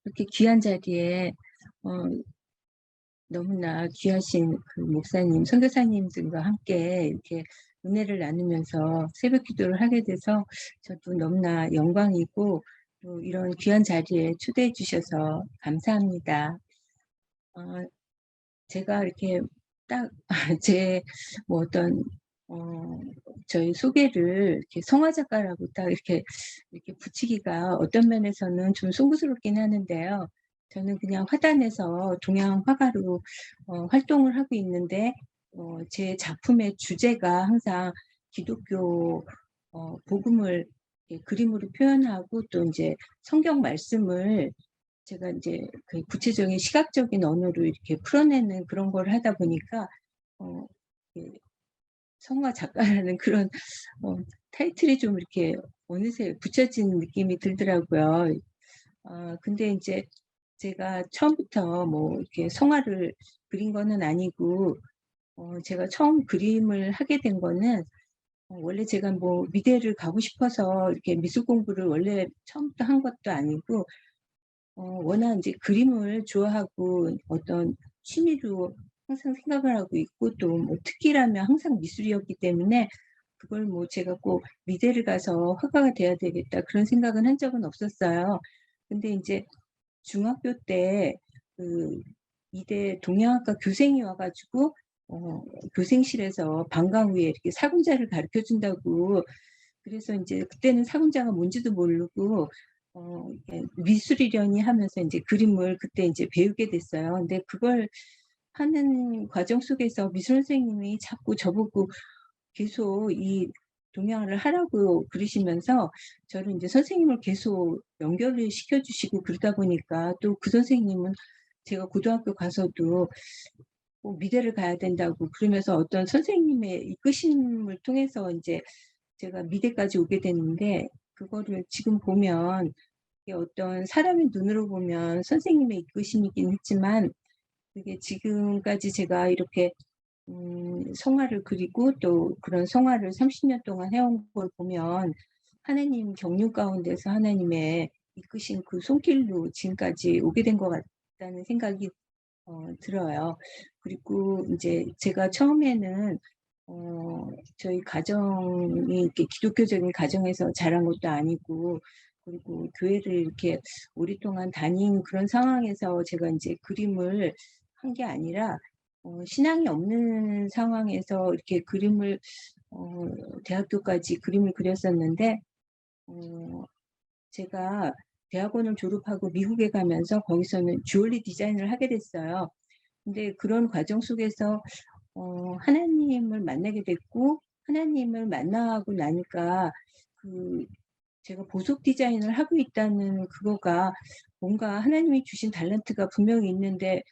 이렇게 귀한 자리에 어 너무나 귀하신 그 목사님, 선교사님들과 함께 이렇게 은혜를 나누면서 새벽 기도를 하게 돼서 저도 너무나 영광이고, 또 이런 귀한 자리에 초대해 주셔서 감사합니다. 어 제가 이렇게 딱 제 뭐 어떤 어 저희 소개를 이렇게 성화 작가라고 딱 이렇게 붙이기가 어떤 면에서는 좀 송구스럽긴 하는데요. 저는 그냥 화단에서 동양 화가로 활동을 하고 있는데, 제 작품의 주제가 항상 기독교 복음을 이렇게 그림으로 표현하고, 또 인제 성경 말씀을 제가 인제 그 구체적인 시각적인 언어로 이렇게 풀어내는 그런 걸 하다 보니까 어 그 성화 작가라는 그런 어 타이틀이 좀 이렇게 어느새 붙여진 느낌이 들더라고요. 근데 인제 제가 처음부터 뭐 이렇게 성화를 그린 거는 아니고, 제가 처음 그림을 하게 된 거는 원래 제가 뭐 미대를 가고 싶어서 이렇게 미술 공부를 원래 처음부터 한 것도 아니고, 워낙 인제 그림을 좋아하고 어떤 취미로 항상 생각을 하고 있고, 또 뭐 특기라면 항상 미술이었기 때문에 그걸 뭐 제가 꼭 '미대를 가서 화가가 돼야 되겠다.' 그런 생각은 한 적은 없었어요. 근데 인제 중학교 때 그 이대 동양학과 교생이 와 가지고 어 교생실에서 방과 후에 이렇게 사군자를 가르쳐 준다고, 그래서 인제 그때는 사군자가 뭔지도 모르고 이렇게 미술이려니 하면서 인제 그림을 그때 인제 배우게 됐어요. 근데 그걸 하는 과정 속에서 미술 선생님이 자꾸 저보고 계속 이 동양화를 하라고 그러시면서 저를 인제 선생님을 계속 연결을 시켜 주시고, 그러다 보니까 또 그 선생님은 제가 고등학교 가서도 꼭 미대를 가야 된다고 그러면서 어떤 선생님의 이끄심을 통해서 인제 제가 미대까지 오게 됐는데, 그거를 지금 보면 이게 어떤 사람의 눈으로 보면 선생님의 이끄심이긴 했지만, 그게 지금까지 제가 이렇게 성화를 그리고 또 그런 성화를 30년 동안 해온 걸 보면 하나님 경륜 가운데서 하나님의 이끄신 그 손길로 지금까지 오게 된 것 같다는 생각이 들어요. 그리고 인제 제가 처음에는 어 저희 가정이 이렇게 기독교적인 가정에서 자란 것도 아니고, 그리고 교회를 이렇게 오랫동안 다닌 그런 상황에서 제가 인제 그림을 한 게 아니라, 신앙이 없는 상황에서 이렇게 그림을 어 대학교까지 그림을 그렸었는데, 어 제가 대학원을 졸업하고 미국에 가면서 거기서는 주얼리 디자인을 하게 됐어요. 근데 그런 과정 속에서 하나님을 만나게 됐고, 하나님을 만나고 나니까 그 제가 보석 디자인을 하고 있다는 그거가, 뭔가 하나님이 주신 달란트가 분명히 있는데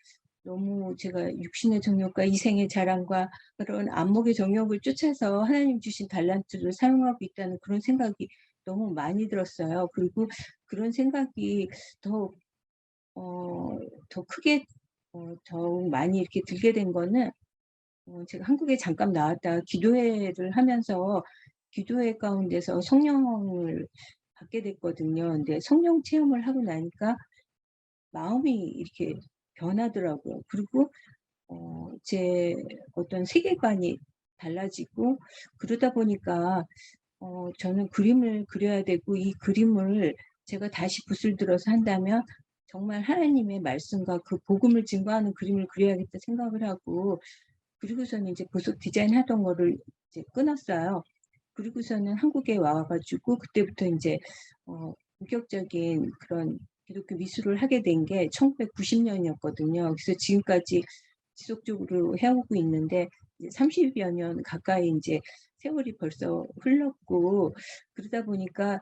너무 제가 육신의 정욕과 이생의 자랑과 그런 안목의 정욕을 쫓아서 하나님 주신 달란트를 사용하고 있다는 그런 생각이 너무 많이 들었어요. 그리고 그런 생각이 더 더 크게 더욱 많이 이렇게 들게 된 거는, 제가 한국에 잠깐 나왔다가 기도회를 하면서 기도회 가운데서 성령을 받게 됐거든요. 근데 성령 체험을 하고 나니까 마음이 이렇게 변하더라고요. 그리고 제 어떤 세계관이 달라지고, 그러다 보니까 저는 그림을 그려야 되고, 이 그림을 제가 다시 붓을 들어서 한다면 정말 하나님의 말씀과 그 복음을 증거하는 그림을 그려야겠다 생각을 하고, 그리고서는 이제 보석 디자인하던 거를 이제 끊었어요. 그리고서는 한국에 와 가지고 그때부터 인제 본격적인 그런 기독교 미술을 하게 된 게 1990 년이었거든요. 그래서 지금까지 지속적으로 해 오고 있는데, 이제 30여 년 가까이 인제 세월이 벌써 흘렀고, 그러다 보니까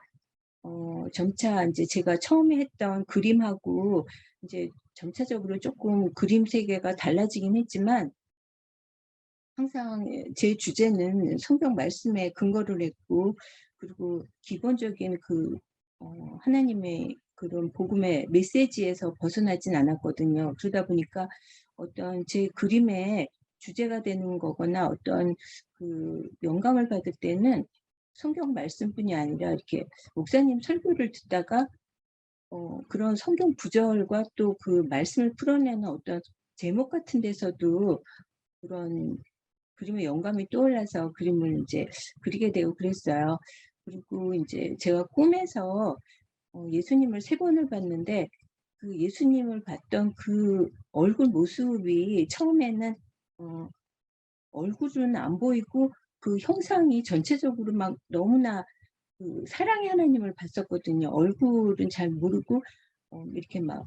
점차 인제 제가 처음에 했던 그림하고 인제 점차적으로 쪼끔 그림 세계가 달라지긴 했지만, 항상 제 주제는 성경 말씀에 근거를 했고, 그리고 기본적인 그 하나님의 그런 복음의 메시지에서 벗어나진 않았거든요. 그러다 보니까 어떤 제 그림의 주제가 되는 거거나 어떤 그 영감을 받을 때는 성경 말씀뿐이 아니라 이렇게 목사님 설교를 듣다가 그런 성경 구절과 또 그 말씀을 풀어내는 어떤 제목 같은 데서도 그런 그림의 영감이 떠올라서 그림을 인제 그리게 되고 그랬어요. 그리고 인제 제가 꿈에서 예수님을 3 번을 봤는데 그 예수님을 봤던 그 얼굴 모습이 처음에는 어 얼굴은 안 보이고 그 형상이 전체적으로 막 너무나 그 사랑의 하나님을 봤었거든요. 얼굴은 잘 모르고 이렇게 막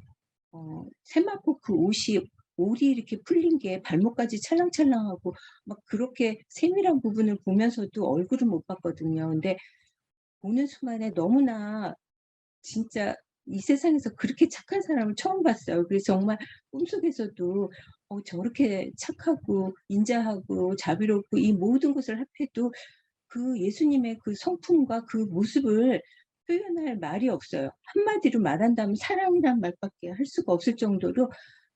세마포 그 올이 이렇게 풀린 게 발목까지 찰랑찰랑하고 막 그렇게 세밀한 부분을 보면서도 얼굴은 못 봤거든요. 근데 보는 순간에 너무나 진짜 이 세상에서 그렇게 착한 사람을 처음 봤어요. 그래서 정말 꿈속에서도 저렇게 착하고 인자하고 자비롭고 이 모든 것을 합해도 그 예수님의 그 성품과 그 모습을 표현할 말이 없어요. 한마디로 말한다면 사랑이란 말밖에 할 수가 없을 정도로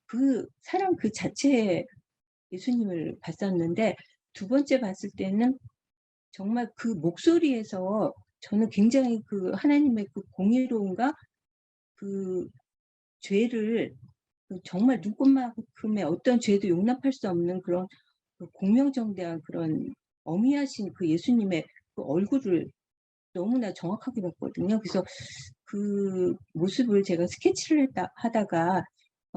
그 사랑 그 자체에 예수님을 봤었는데, 두 번째 봤을 때는 정말 그 목소리에서 저는 굉장히 그 하나님의 그 공의로움과 그 죄를 정말 눈꽃만큼의 어떤 죄도 용납할 수 없는 그런 그 공명정대한 그런 어미하신 그 예수님의 그 얼굴을 너무나 정확하게 봤거든요. 그래서 그 모습을 제가 스케치를 하다가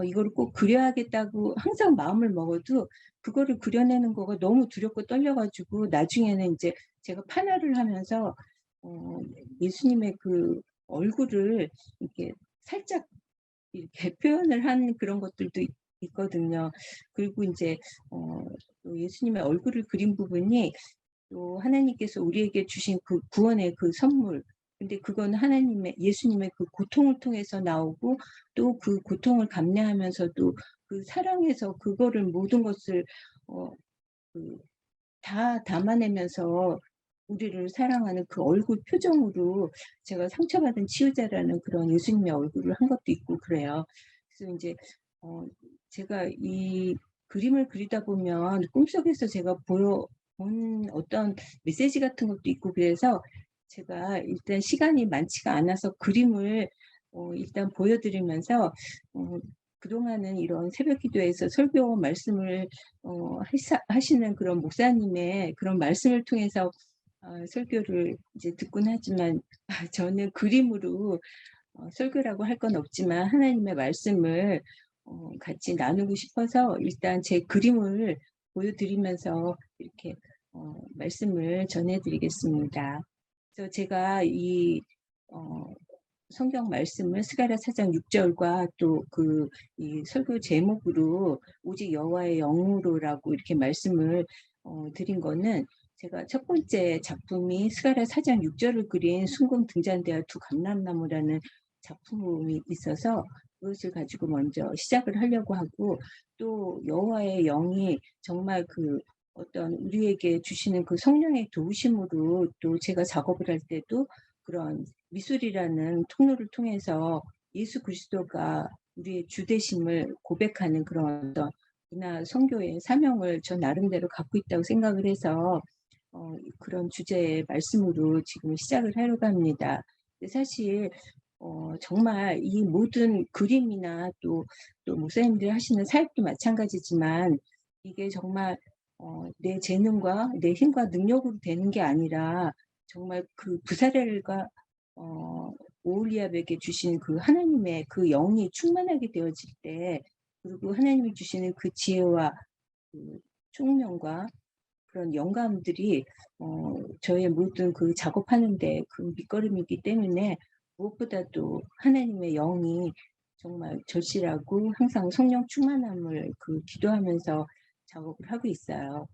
이거를 꼭 그려야겠다고 항상 마음을 먹어도 그거를 그려내는 거가 너무 두렵고 떨려 가지고 나중에는 인제 제가 판화를 하면서 어 예수님의 그 얼굴을 이렇게 살짝 이렇게 표현을 한 그런 것들도 있거든요. 그리고 인제 또 예수님의 얼굴을 그린 부분이 또 하나님께서 우리에게 주신 그 구원의 그 선물, 근데 그건 하나님의 예수님의 그 고통을 통해서 나오고 또 그 고통을 감내하면서도 그 사랑에서 그거를 모든 것을 어 그 다 담아내면서 우리를 사랑하는 그 얼굴 표정으로 제가 상처받은 치유자라는 그런 예수님의 얼굴을 한 것도 있고 그래요. 그래서 인제 어 제가 이 그림을 그리다 보면 꿈속에서 제가 본 어떤 메시지 같은 것도 있고 그래서 제가 일단 시간이 많지가 않아서 그림을 일단 보여 드리면서 어 그동안은 이런 새벽 기도에서 설교 말씀을 하시는 그런 목사님의 그런 말씀을 통해서 설교를 이제 듣곤 하지만 저는 그림으로 설교라고 할 건 없지만 하나님의 말씀을 같이 나누고 싶어서 일단 제 그림을 보여 드리면서 이렇게 말씀을 전해 드리겠습니다. 그래서 제가 이 어 성경 말씀을 스가랴 4장 6 절과 또 그 이 설교 제목으로 오직 여호와의 영으로라고 이렇게 말씀을 드린 거는, 제가 첫 번째 작품이 스가랴 4장 6 절을 그린 순금 등잔대와 두 감람나무라는 작품이 있어서 그것을 가지고 먼저 시작을 하려고 하고, 또 여호와의 영이 정말 그 어떤 우리에게 주시는 그 성령의 도우심으로 또 제가 작업을 할 때도 그런 미술이라는 통로를 통해서 예수 그리스도가 우리의 주 되심을 고백하는 그런 어떤 문화 선교의 사명을 저 나름대로 갖고 있다고 생각을 해서 그런 주제의 말씀으로 지금 시작을 하려고 합니다. 근데 사실 정말 이 모든 그림이나 또 목사님들이 하시는 사역도 마찬가지지만 이게 정말 내 재능과 내 힘과 능력으로 되는 게 아니라 정말 그 부사렐과 어 오홀리압에게 주신 그 하나님의 그 영이 충만하게 되어질 때, 그리고 하나님이 주시는 그 지혜와 그 총명과 그런 영감들이 저의 모든 그 작업하는 데 그 밑거름이기 때문에, 무엇보다도 하나님의 영이 정말 절실하고 항상 성령 충만함을 그 기도하면서 작업을 하고 있어요.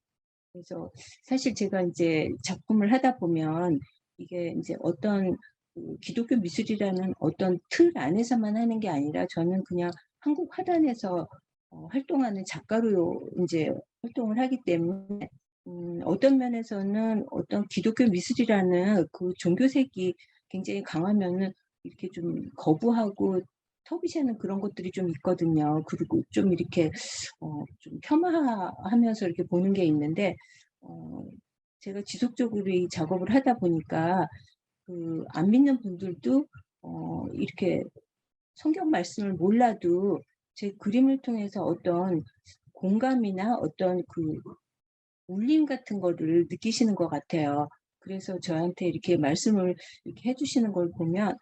그래서 사실 제가 인제 작품을 하다 보면 이게 인제 어떤 그 기독교 미술이라는 어떤 틀 안에서만 하는 게 아니라 저는 그냥 한국 화단에서 활동하는 작가로 인제 활동을 하기 때문에 어떤 면에서는 어떤 기독교 미술이라는 그 종교색이 굉장히 강하면은 이렇게 좀 거부하고 터부시하는 그런 것들이 좀 있거든요. 그리고 좀 이렇게 좀 폄하하면서 이렇게 보는 게 있는데, 어 제가 지속적으로 이 작업을 하다 보니까 그 안 믿는 분들도 이렇게 성경 말씀을 몰라도 제 그림을 통해서 어떤 공감이나 어떤 그 울림 같은 거를 느끼시는 것 같아요. 그래서 저한테 이렇게 말씀을 이렇게 해 주시는 걸 보면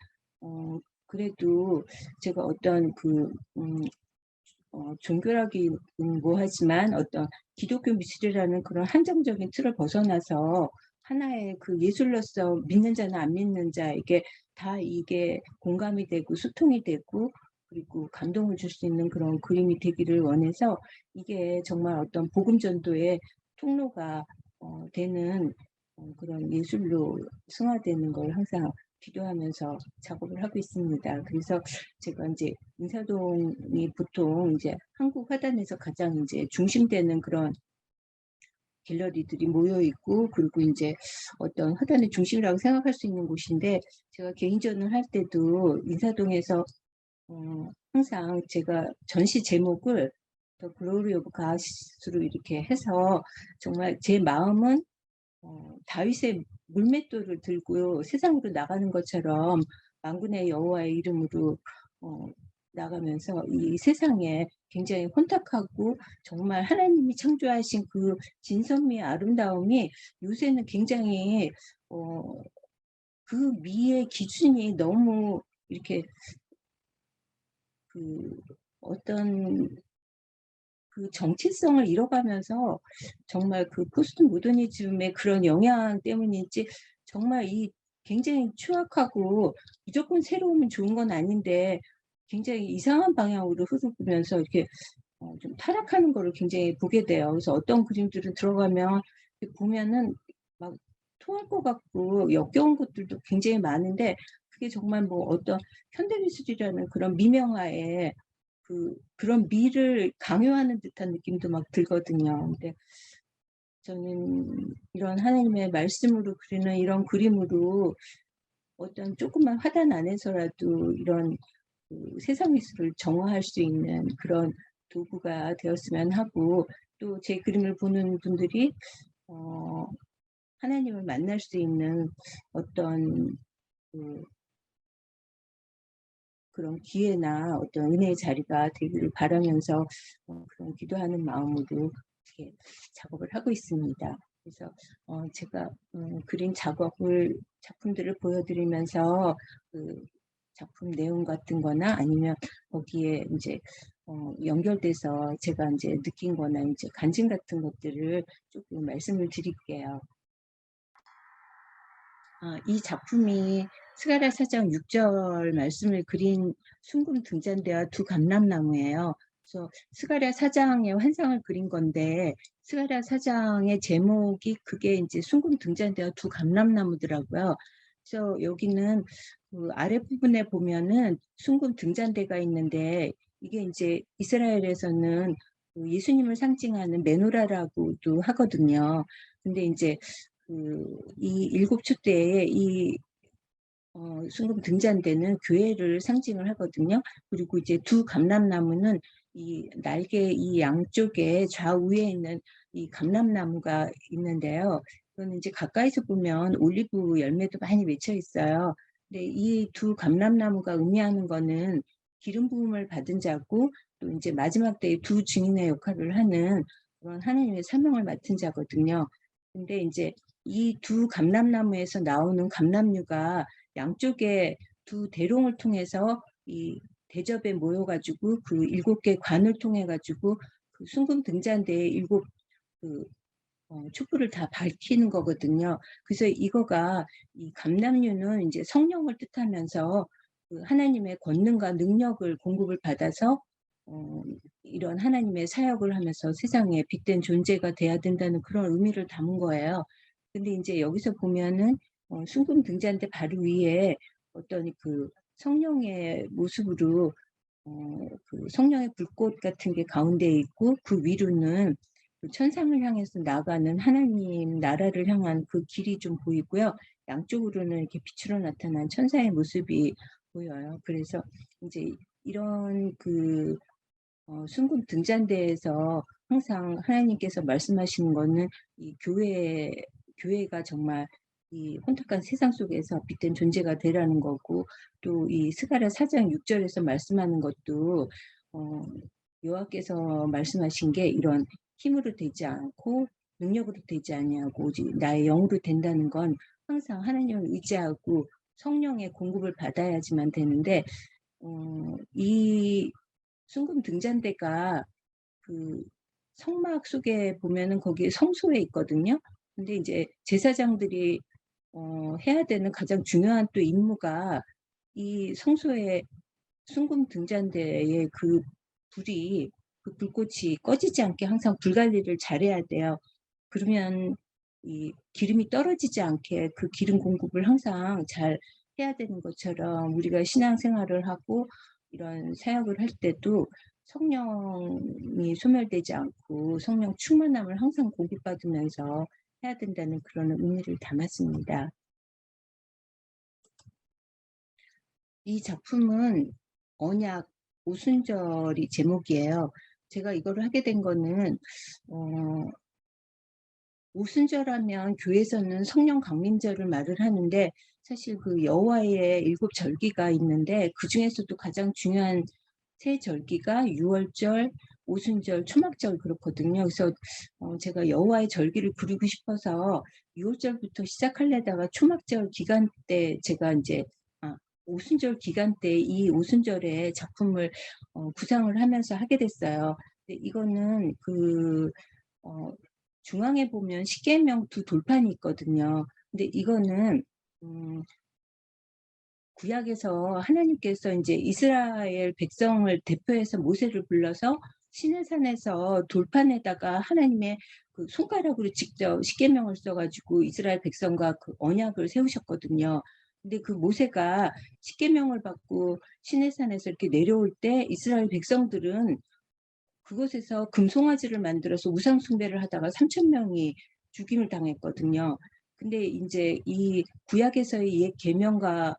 그래도 제가 어떤 종교라기 뭐하지만 어떤 기독교 미술이라는 그런 한정적인 틀을 벗어나서 하나의 그 예술로서 믿는 자나 안 믿는 자에게 다 이게 공감이 되고 소통이 되고 그리고 감동을 줄 수 있는 그런 그림이 되기를 원해서 이게 정말 어떤 복음 전도의 통로가 되는 그런 예술로 승화되는 걸 항상 기도하면서 작업을 하고 있습니다. 그래서 제가 인제 인사동이 보통 이제 한국 화단에서 가장 인제 중심되는 그런 갤러리들이 모여 있고 그리고 인제 어떤 화단의 중심이라고 생각할 수 있는 곳인데, 제가 개인전을 할 때도 인사동에서 항상 제가 전시 제목을 The Glory of God으로 이렇게 해서 정말 제 마음은 다윗의 물맷돌을 들고 세상으로 나가는 것처럼 만군의 여호와의 이름으로 어 나가면서 이 세상에 굉장히 혼탁하고 정말 하나님이 창조하신 그 진선미의 아름다움이 요새는 굉장히 어 그 미의 기준이 너무 이렇게 그 어떤 그 정체성을 잃어가면서 정말 그 포스트 모더니즘의 그런 영향 때문인지 정말 이 굉장히 추악하고 무조건 새로우면 좋은 건 아닌데 굉장히 이상한 방향으로 흐르면서 이렇게 좀 타락하는 거를 굉장히 보게 돼요. 그래서 어떤 그림들은 들어가면 이렇게 보면은 막 토할 것 같고 역겨운 것들도 굉장히 많은데, 그게 정말 뭐 어떤 현대미술이라는 그런 미명화에 그런 미를 강요하는 듯한 느낌도 막 들거든요. 근데 저는 이런 하나님의 말씀으로 그리는 이런 그림으로 어떤 조그만 화단 안에서라도 이런 세상 미술을 정화할 수 있는 그런 도구가 되었으면 하고, 또 제 그림을 보는 분들이 어 하나님을 만날 수 있는 어떤 그 그런 기회나 어떤 은혜의 자리가 되기를 바라면서 그런 기도하는 마음으로 이렇게 작업을 하고 있습니다. 그래서 제가 그린 작품들을 보여드리면서 그 작품 내용 같은 거나 아니면 거기에 인제 연결돼서 제가 인제 느낀 거나 인제 간증 같은 것들을 쪼끔 말씀을 드릴게요. 이 작품이 스가랴 4장 6절 말씀을 그린 순금 등잔대와 두 감람나무예요. 그래서 스가랴 4장의 환상을 그린 건데 스가랴 4장의 제목이 그게 인제 순금 등잔대와 두 감람나무더라고요. 그래서 여기는 그 아랫부분에 보면은 순금 등잔대가 있는데, 이게 인제 이스라엘에서는 그 예수님을 상징하는 메노라라고도 하거든요. 근데 인제 이 일곱 촛대에 이 순금 등잔대는 교회를 상징을 하거든요. 그리고 이제 두 감람나무는 이 날개 이 양쪽에 좌우에 있는 이 감람나무가 있는데요. 이거는 이제 가까이서 보면 올리브 열매도 많이 맺혀 있어요. 근데 이 두 감람나무가 의미하는 거는 기름 부음을 받은 자고, 또 인제 마지막 때에 두 증인의 역할을 하는 그런 하나님의 사명을 맡은 자거든요. 근데 인제 이 두 감람나무에서 나오는 감람류가 양쪽에 두 대롱을 통해서 이 대접에 모여 가지고 그 일곱 개 관을 통해 가지고 그 순금 등잔대에 일곱 그 촛불을 다 밝히는 거거든요. 그래서 이거가 이 감람류는 인제 성령을 뜻하면서 그 하나님의 권능과 능력을 공급을 받아서 어 이런 하나님의 사역을 하면서 세상에 빛된 존재가 돼야 된다는 그런 의미를 담은 거예요. 근데 인제 여기서 보면은 순금 등잔대 바로 위에 어떤 그 성령의 모습으로 그 성령의 불꽃 같은 게 가운데에 있고, 그 위로는 그 천상을 향해서 나가는 하나님 나라를 향한 그 길이 좀 보이고요. 양쪽으로는 이렇게 빛으로 나타난 천사의 모습이 보여요. 그래서 인제 이런 순금 등잔대에서 항상 하나님께서 말씀하시는 거는 이 교회가 정말 이 혼탁한 세상 속에서 빛된 존재가 되라는 거고, 또 이 스가랴 4장 6절에서 말씀하는 것도 어 여호와께서 말씀하신 게 이런 힘으로 되지 않고 능력으로 되지 아니하고 오직 나의 영으로 된다는 건 항상 하나님을 의지하고 성령의 공급을 받아야지만 되는데, 이 순금 등잔대가 그 성막 속에 보면은 거기에 성소에 있거든요. 근데 이제 제사장들이 해야 되는 가장 중요한 또 임무가 이 성소의 순금 등잔대의 그 불이, 그 불꽃이 꺼지지 않게 항상 불 관리를 잘해야 돼요. 그러면 이 기름이 떨어지지 않게 그 기름 공급을 항상 잘 해야 되는 것처럼, 우리가 신앙생활을 하고 이런 사역을 할 때도 성령이 소멸되지 않고 성령 충만함을 항상 공급받으면서 해야 된다는 그런 의미를 담았습니다. 이 작품은 언약 오순절이 제목이에요. 제가 이거를 하게 된 거는 오순절하면 교회에서는 성령 강림절을 말을 하는데, 사실 그 여호와의 7 절기가 있는데 그중에서도 가장 중요한 세 절기가 유월절, 오순절, 초막절 그렇거든요. 그래서 제가 여호와의 절기를 부르고 싶어서 유월절부터 시작하려다가 초막절 기간 때 제가 인제 오순절 기간 때 이 오순절에 작품을 구상을 하면서 하게 됐어요. 근데 이거는 어 중앙에 보면 십계명 두 돌판이 있거든요. 근데 이거는 음 구약에서 하나님께서 인제 이스라엘 백성을 대표해서 모세를 불러서 시내산에서 돌판에다가 하나님의 그 손가락으로 직접 십계명을 써 가지고 이스라엘 백성과 그 언약을 세우셨거든요. 근데 그 모세가 십계명을 받고 시내산에서 이렇게 내려올 때 이스라엘 백성들은 그곳에서 금송아지를 만들어서 우상 숭배를 하다가 3천 명이 죽임을 당했거든요. 근데 인제 이 구약에서의 옛 계명과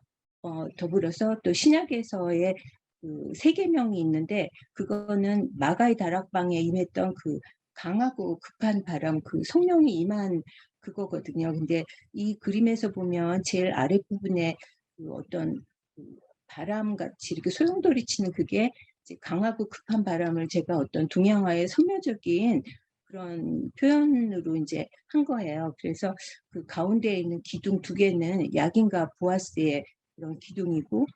더불어서 또 신약에서의 그 새 계명이 있는데, 그거는 마가의 다락방에 임했던 그 강하고 급한 바람, 그 성령이 임한 그거거든요. 근데 이 그림에서 보면 제일 아랫부분에 그 어떤 그 바람같이 이렇게 소용돌이치는 그게 이제 강하고 급한 바람을 제가 어떤 동양화의 선묘적인 그런 표현으로 인제 한 거예요. 그래서 그 가운데에 있는 기둥 2개는 야긴과 보아스의 그런 기둥이고,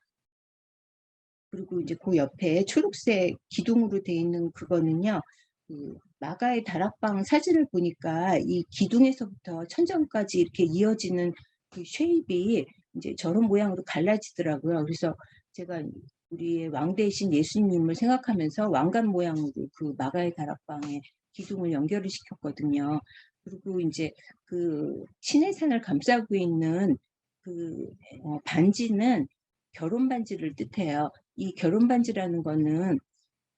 그리고 이제 그 옆에 초록색 기둥으로 돼 있는 그거는요, 그 마가의 다락방 사진을 보니까 이 기둥에서부터 천장까지 이렇게 이어지는 그 쉐입이 인제 저런 모양으로 갈라지더라고요. 그래서 제가 우리의 왕 대신 예수님을 생각하면서 왕관 모양으로 그 마가의 다락방에 기둥을 연결을 시켰거든요. 그리고 인제 그 시내산을 감싸고 있는 그 반지는 결혼 반지를 뜻해요. 이 결혼 반지라는 거는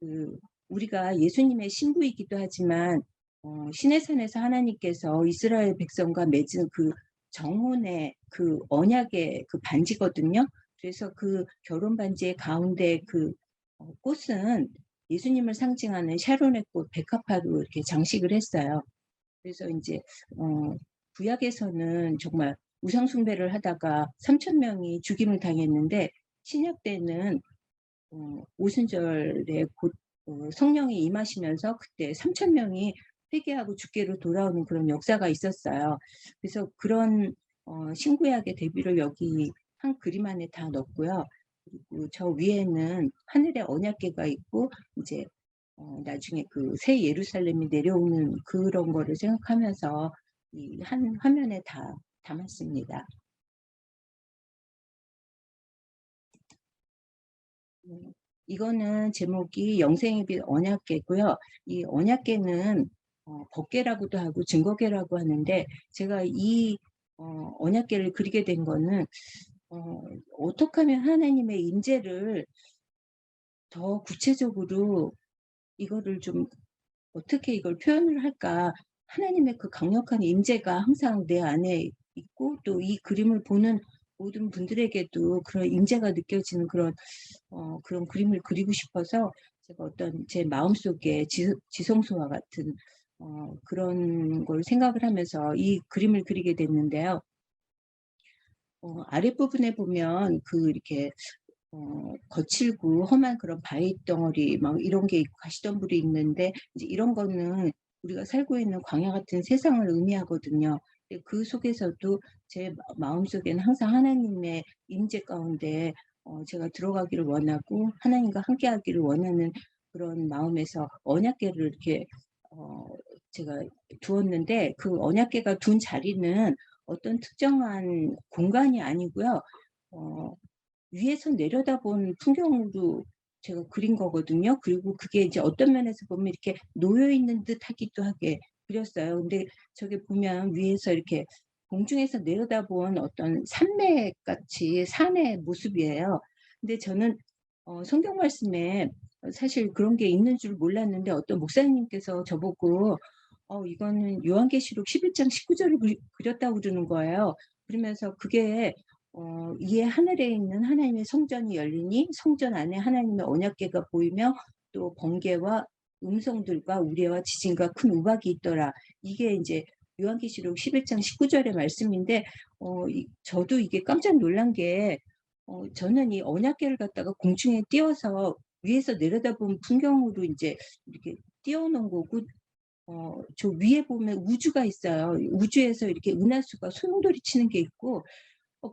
그 우리가 예수님의 신부이기도 하지만 시내산에서 하나님께서 이스라엘 백성과 맺은 그 정혼의 그 언약의 그 반지거든요. 그래서 그 결혼 반지의 가운데 그 꽃은 예수님을 상징하는 샤론의 꽃 백합화로 이렇게 장식을 했어요. 그래서 인제 어 구약에서는 정말 우상 숭배를 하다가 3천 명이 죽임을 당했는데, 신약 때는 오순절에 곧 성령이 임하시면서 그때 3천 명이 회개하고 주께로 돌아오는 그런 역사가 있었어요. 그래서 그런 신구약의 대비를 여기 한 그림 안에 다 넣었고요. 그리고 저 위에는 하늘의 언약궤가 있고 이제 나중에 그 새 예루살렘이 내려오는 그런 거를 생각하면서 이 한 화면에 다 담았습니다. 음. 이거는 제목이 영생의 빛 언약궤고요. 이 언약궤는 법궤라고도 하고 증거궤라고 하는데, 제가 이 언약궤를 그리게 된 거는 어 어떻게 하면 하나님의 임재를 더 구체적으로 이거를 좀 어떻게 이걸 표현을 할까? 하나님의 그 강력한 임재가 항상 내 안에 있고, 또 이 그림을 보는 모든 분들에게도 그런 임재가 느껴지는 그런 그림을 그리고 싶어서 제가 어떤 제 마음속에 지성소와 같은 그런 걸 생각을 하면서 이 그림을 그리게 됐는데요. 아랫부분에 보면 이렇게 거칠고 험한 그런 바위 덩어리 막 이런 게 있고 가시덤불이 있는데, 이제 이런 거는 우리가 살고 있는 광야 같은 세상을 의미하거든요. 근데 그 속에서도 제 마음속에는 항상 하나님의 임재 가운데 제가 들어가기를 원하고 하나님과 함께하기를 원하는 그런 마음에서 언약궤를 이렇게 어 제가 두었는데, 그 언약궤가 둔 자리는 어떤 특정한 공간이 아니고요. 어 위에서 내려다본 풍경으로 제가 그린 거거든요. 그리고 그게 이제 어떤 면에서 보면 이렇게 놓여 있는 듯하기도 하게 그렸어요. 근데 저기 보면 위에서 이렇게 공중에서 내려다본 어떤 산맥 같이 산의 모습이에요. 근데 저는 성경 말씀에 사실 그런 게 있는 줄 몰랐는데, 어떤 목사님께서 저보고 이거는 요한계시록 11장 19절을 그렸다고 그러는 거예요. 그러면서 그게 "이에 하늘에 있는 하나님의 성전이 열리니 성전 안에 하나님의 언약궤가 보이며 또 번개와 음성들과 우레와 지진과 큰 우박이 있더라." 이게 인제 요한계시록 11장 19절의 말씀인데, 저도 이게 깜짝 놀란 게, 저는 이 언약궤를 갖다가 공중에 띄워서 위에서 내려다본 풍경으로 인제 이렇게 띄워 놓은 거고, 저 위에 보면 우주가 있어요. 우주에서 이렇게 은하수가 소용돌이치는 게 있고,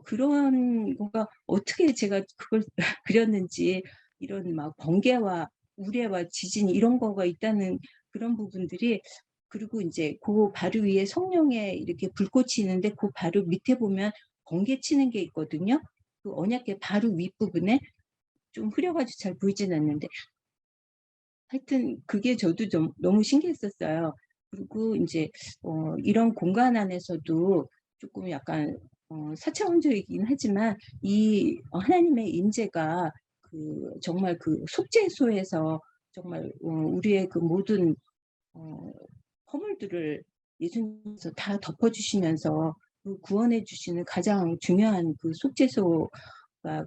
그런 거가 어떻게 제가 그걸 그렸는지, 이런 막 번개와 우레와 지진 이런 거가 있다는 그런 부분들이. 그리고 인제 바로 위에 성령의 이렇게 불꽃이 있는데, 바로 밑에 보면 번개 치는 게 있거든요. 그 언약궤 바로 윗부분에 좀 흐려 가지고 잘 보이진 않는데, 하여튼 그게 저도 좀 너무 신기했었어요. 그리고 인제 이런 공간 안에서도 쪼끔 약간 4차원적이긴 하지만, 이 하나님의 임재가 정말 속죄소에서 정말 우리의 모든 어 허물들을 예수님께서 다 덮어 주시면서 구원해 주시는 가장 중요한 속죄소가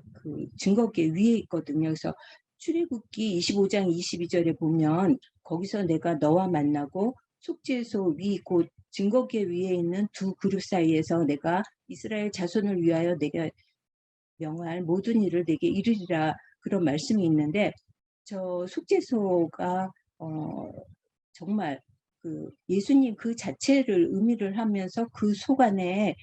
증거궤 위에 있거든요. 그래서 출애굽기 25장 22절에 보면, "거기서 내가 너와 만나고 속죄소 위 곧 증거궤 위에 있는 두 그룹 사이에서 내가 이스라엘 자손을 위하여 내가 명할 모든 일을 내게 이르리라." 그런 말씀이 있는데, 저 속죄소가 어 정말 예수님 그 자체를 의미를 하면서 그 속 안에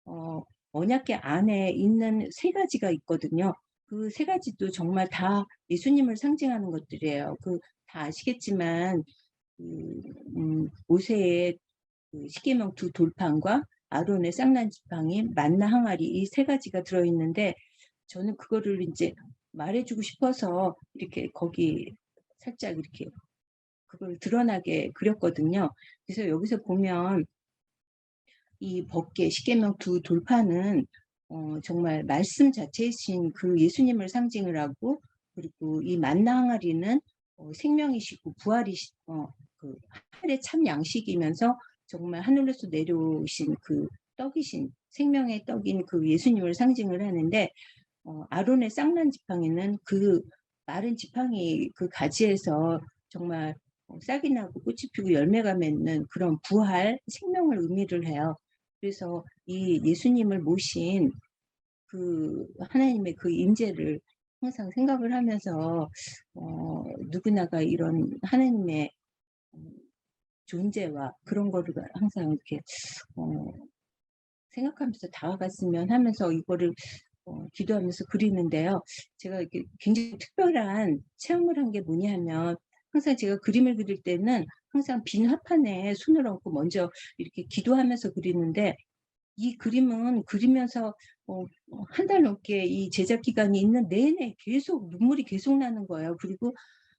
어 언약궤 안에 있는 세 가지가 있거든요. 그 세 가지도 정말 다 예수님을 상징하는 것들이에요. 다 아시겠지만 모세의 십계명 두 돌판과 아론의 쌍난 지팡이, 만나 항아리, 이 세 가지가 들어 있는데, 저는 그거를 인제 말해 주고 싶어서 이렇게 거기 살짝 이렇게 그걸 드러나게 그렸거든요. 그래서 여기서 보면 이 법계 십계명 두 돌파는 정말 말씀 자체이신 예수님을 상징을 하고, 그리고 이 만나 항아리는 생명이시고 부활이시 하늘의 참 양식이면서 정말 하늘에서 내려오신 떡이신 생명의 떡인 예수님을 상징을 하는데, 아론의 쌍난 지팡이는 마른 지팡이 가지에서 정말 싹이 나고 꽃이 피고 열매가 맺는 그런 부활, 생명을 의미를 해요. 그래서 이 예수님을 모신 하나님의 임재를 항상 생각을 하면서 누구나가 이런 하나님의 존재와 그런 거를 항상 이렇게 어 생각하면서 다가갔으면 하면서 이거를 기도하면서 그리는데요. 제가 이렇게 굉장히 특별한 체험을 한 게 뭐냐 하면, 항상 제가 그림을 그릴 때는 항상 빈 화판에 손을 얹고 먼저 이렇게 기도하면서 그리는데, 이 그림은 그리면서 한 달 넘게 이 제작 기간이 있는 내내 계속 눈물이 계속 나는 거예요. 그리고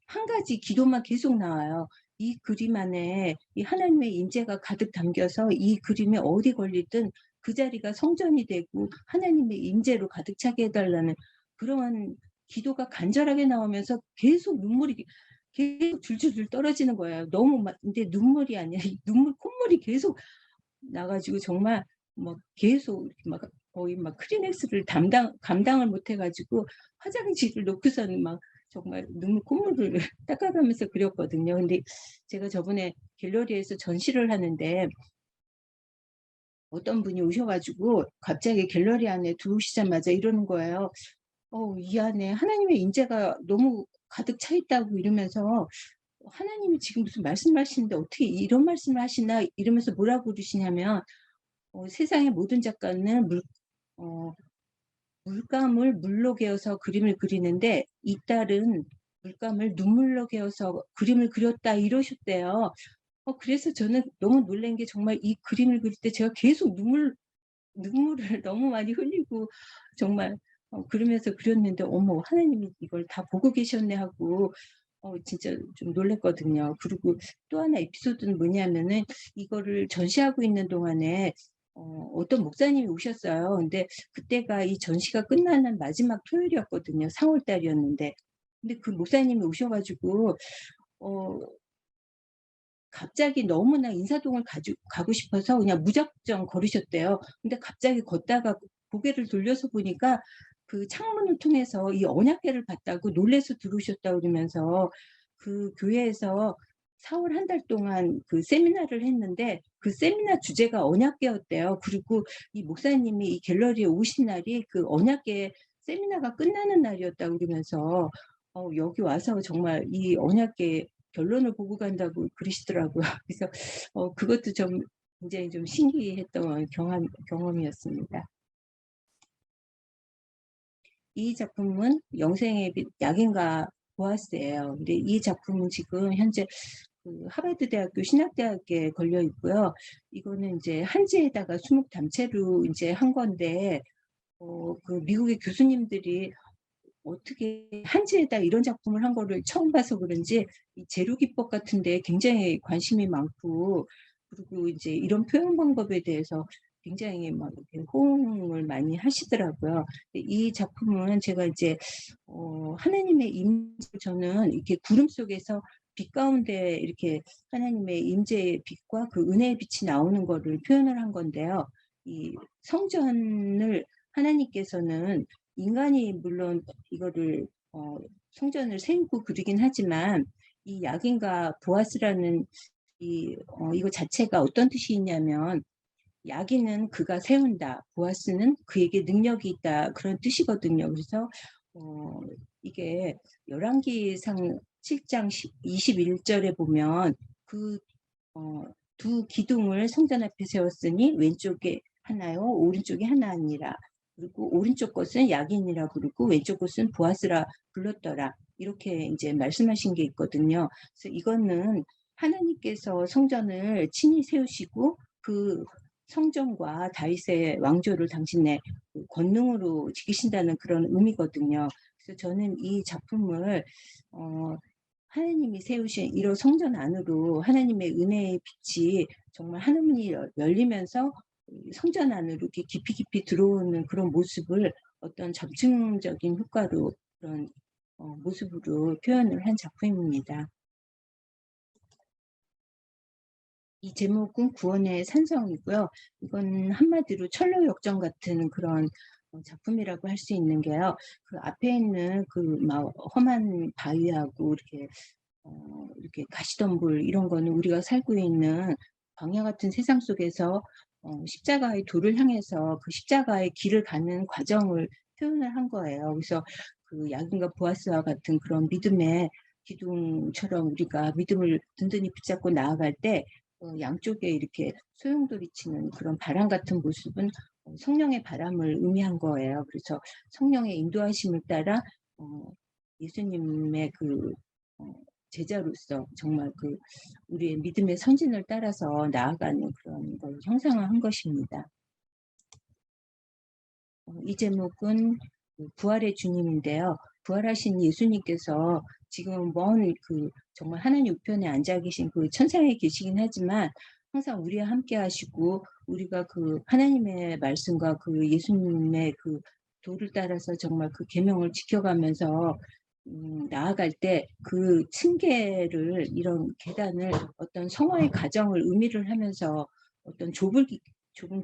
한 가지 기도만 계속 나와요. 이 그림 안에 이 하나님의 임재가 가득 담겨서 이 그림에 어디 걸리든 그 자리가 성전이 되고 하나님의 임재로 가득 차게 해 달라는 그런 기도가 간절하게 나오면서 계속 눈물이 계속 줄줄줄 떨어지는 거예요. 너무 막, 근데 눈물이 아니라 이 콧물이 계속 나 가지고 정말 막 계속 이렇게 막 거의 막 크리넥스를 감당을 못해 가지고 화장지를 놓고서는 막 정말 콧물을 닦아가면서 그렸거든요. 근데 제가 저번에 갤러리에서 전시를 하는데 어떤 분이 오셔가지고 갑자기 갤러리 안에 들어오시자마자 이러는 거예요. 이 안에 하나님의 인재가 너무 가득 차 있다고 이러면서 하나님이 지금 무슨 말씀하시는데 어떻게 이런 말씀을 하시나 이러면서 뭐라고 그러시냐면 세상의 모든 작가는 물감을 물로 개어서 그림을 그리는데 이 딸은 물감을 눈물로 개어서 그림을 그렸다 이러셨대요. 그래서 저는 너무 놀란 게 정말 이 그림을 그릴 때 제가 계속 눈물을 너무 많이 흘리고 정말 그러면서 그렸는데 어머 하나님이 이걸 다 보고 계셨네 하고 진짜 좀 놀랐거든요. 그리고 또 하나 에피소드는 뭐냐면은 이거를 전시하고 있는 동안에 어떤 목사님이 오셨어요. 근데 그때가 이 전시가 끝나는 마지막 토요일이었거든요. 4월 달이었는데. 근데 그 목사님이 오셔가지고 갑자기 너무나 인사동을 가고 싶어서 그냥 무작정 걸으셨대요. 근데 갑자기 걷다가 고개를 돌려서 보니까 그 창문을 통해서 이 언약궤를 봤다고 놀래서 들어오셨다고 그러면서 그 교회에서 4월 한 달 동안 그 세미나를 했는데 그 세미나 주제가 언약궤였대요. 그리고 이 목사님이 이 갤러리에 오신 날이 그 언약궤 세미나가 끝나는 날이었다고 그러면서 여기 와서 정말 이 언약궤 결론을 보고 간다고 그러시더라고요. 그래서 그것도 좀 굉장히 좀 신기했던 경험이었습니다. 이 작품은 영생의 빛 야긴과 보아스예요. 근데 이 작품은 지금 현재 그 하버드 대학교 신학대학에 걸려 있고요. 이거는 이제 한지에다가 수묵 단체로 이제 한 건데 그 미국의 교수님들이 어떻게 한지에다 이런 작품을 한 거를 처음 봐서 그런지 이 재료기법 같은데 굉장히 관심이 많고 그리고 이제 이런 표현 방법에 대해서 굉장히 막 이렇게 호응을 많이 하시더라고요. 이 작품은 제가 이제 하나님의 임재 저는 이렇게 구름 속에서 빛 가운데 이렇게 하나님의 임재의 빛과 그 은혜의 빛이 나오는 거를 표현을 한 건데요. 이 성전을 하나님께서는 인간이 물론 이거를 성전을 세우고 그리긴 하지만 이 야긴과 보아스라는 이거 자체가 어떤 뜻이 있냐면 야긴은 그가 세운다, 보아스는 그에게 능력이 있다 그런 뜻이거든요. 그래서 이게 열왕기상 7장 21절에 보면 그 두 기둥을 성전 앞에 세웠으니 왼쪽에 하나요 오른쪽에 하나 아니라 그리고 오른쪽 것은 야긴이라 부르고 왼쪽 것은 보아스라 불렀더라 이렇게 이제 말씀하신 게 있거든요. 그래서 이거는 하나님께서 성전을 친히 세우시고 그 성전과 다윗의 왕조를 당신의 권능으로 지키신다는 그런 의미거든요. 그래서 저는 이 작품을 하나님이 세우신 이런 성전 안으로 하나님의 은혜의 빛이 정말 하늘문이 열리면서 성전 안으로 이렇게 깊이 들어오는 그런 모습을 어떤 점증적인 효과로 그런 모습으로 표현을 한 작품입니다. 이 제목은 구원의 산성이고요. 이건 한마디로 철로 역정 같은 그런 작품이라고 할 수 있는 게요. 그 앞에 있는 그 막 험한 바위하고 이렇게 가시덤불 이런 거는 우리가 살고 있는 광야 같은 세상 속에서 십자가의 도를 향해서 그 십자가의 길을 가는 과정을 표현을 한 거예요. 그래서 그 야긴과 보아스와 같은 그런 믿음의 기둥처럼 우리가 믿음을 든든히 붙잡고 나아갈 때 양쪽에 이렇게 소용돌이치는 그런 바람 같은 모습은 성령의 바람을 의미한 거예요. 그래서 성령의 인도하심을 따라 예수님의 그 제자로서 정말 그 우리의 믿음의 선진을 따라서 나아가는 그런 걸 형상화한 것입니다. 이 제목은 부활의 주님인데요. 부활하신 예수님께서 지금 먼 그 정말 하나님 우편에 앉아 계신 그 천상에 계시긴 하지만 항상 우리와 함께 하시고 우리가 그 하나님의 말씀과 그 예수님의 그 도를 따라서 정말 그 계명을 지켜가면서 나아갈 때 그 층계를 이런 계단을 어떤 성화의 과정을 의미를 하면서 어떤 좁은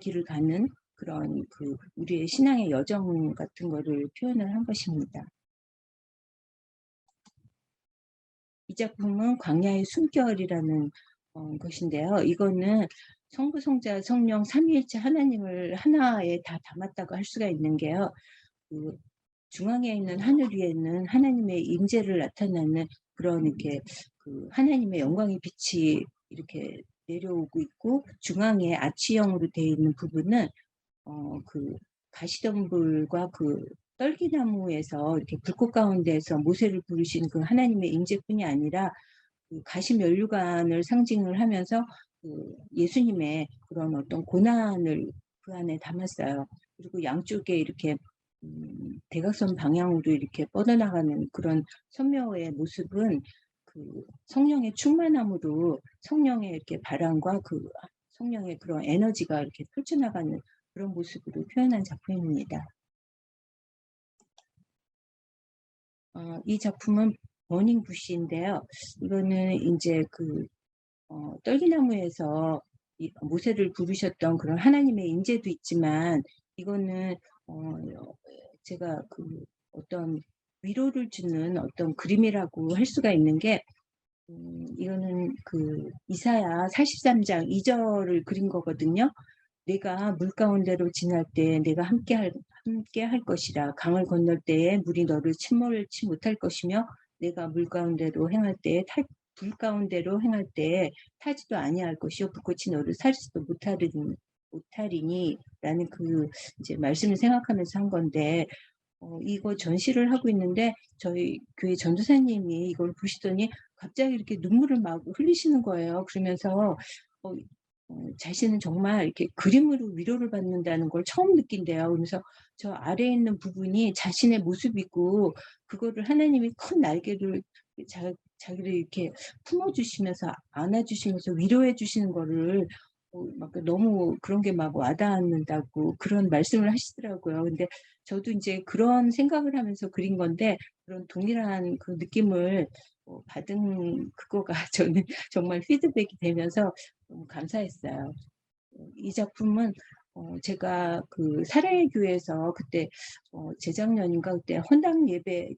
길을 가는 그런 그 우리의 신앙의 여정 같은 거를 표현을 한 것입니다. 이 작품은 광야의 숨결이라는 것인데요. 이거는 성부, 성자, 성령 삼위일체 하나님을 하나에 다 담았다고 할 수가 있는 게요. 그 중앙에 있는 하늘 위에는 하나님의 임재를 나타내는 그런 이렇게 그 하나님의 영광의 빛이 이렇게 내려오고 있고, 중앙에 아치형으로 되어 있는 부분은 그 가시덤불과 그 떨기나무에서 이렇게 불꽃 가운데에서 모세를 부르신 그 하나님의 임재뿐이 아니라 그 가시면류관을 상징을 하면서 그 예수님의 그런 어떤 고난을 그 안에 담았어요. 그리고 양쪽에 이렇게 대각선 방향으로 이렇게 뻗어나가는 그런 선묘의 모습은 그 성령의 충만함으로 성령의 이렇게 바람과 그 성령의 그런 에너지가 이렇게 펼쳐나가는 그런 모습으로 표현한 작품입니다. 이 작품은 버닝 부시인데요. 이거는 이제 그 떨기나무에서 모세를 부르셨던 그런 하나님의 임재도 있지만, 이거는 제가 그 어떤 위로를 주는 어떤 그림이라고 할 수가 있는 게, 이거는 그 이사야 43장 2절을 그린 거거든요. 내가 물 가운데로 지날 때 내가 함께 할 것이라. 강을 건널 때에 물이 너를 침몰치 못할 것이며, 내가 물 가운데로 행할 때에 불 가운데로 행할 때에 타지도 아니할 것이요 불꽃이 너를 살지도 못하리니 라는 그 이제 말씀을 생각하면서 한 건데, 이거 전시를 하고 있는데 저희 교회 전도사님이 이걸 보시더니 갑자기 이렇게 눈물을 막 흘리시는 거예요. 그러면서 자신은 정말 이렇게 그림으로 위로를 받는다는 걸 처음 느낀대요. 그러면서 저 아래에 있는 부분이 자신의 모습이고, 그거를 하나님이 큰 날개를 자기를 이렇게 품어주시면서 안아주시면서 위로해 주시는 거를 막 너무 그런 게 막 와닿는다고 그런 말씀을 하시더라고요. 근데 저도 이제 그런 생각을 하면서 그린 건데, 그런 동일한 그 느낌을 받은 그거가 저는 정말 피드백이 되면서 너무 감사했어요. 이 작품은 제가 그 사랑의 교회에서 그때 재작년인가 그때 헌당 예배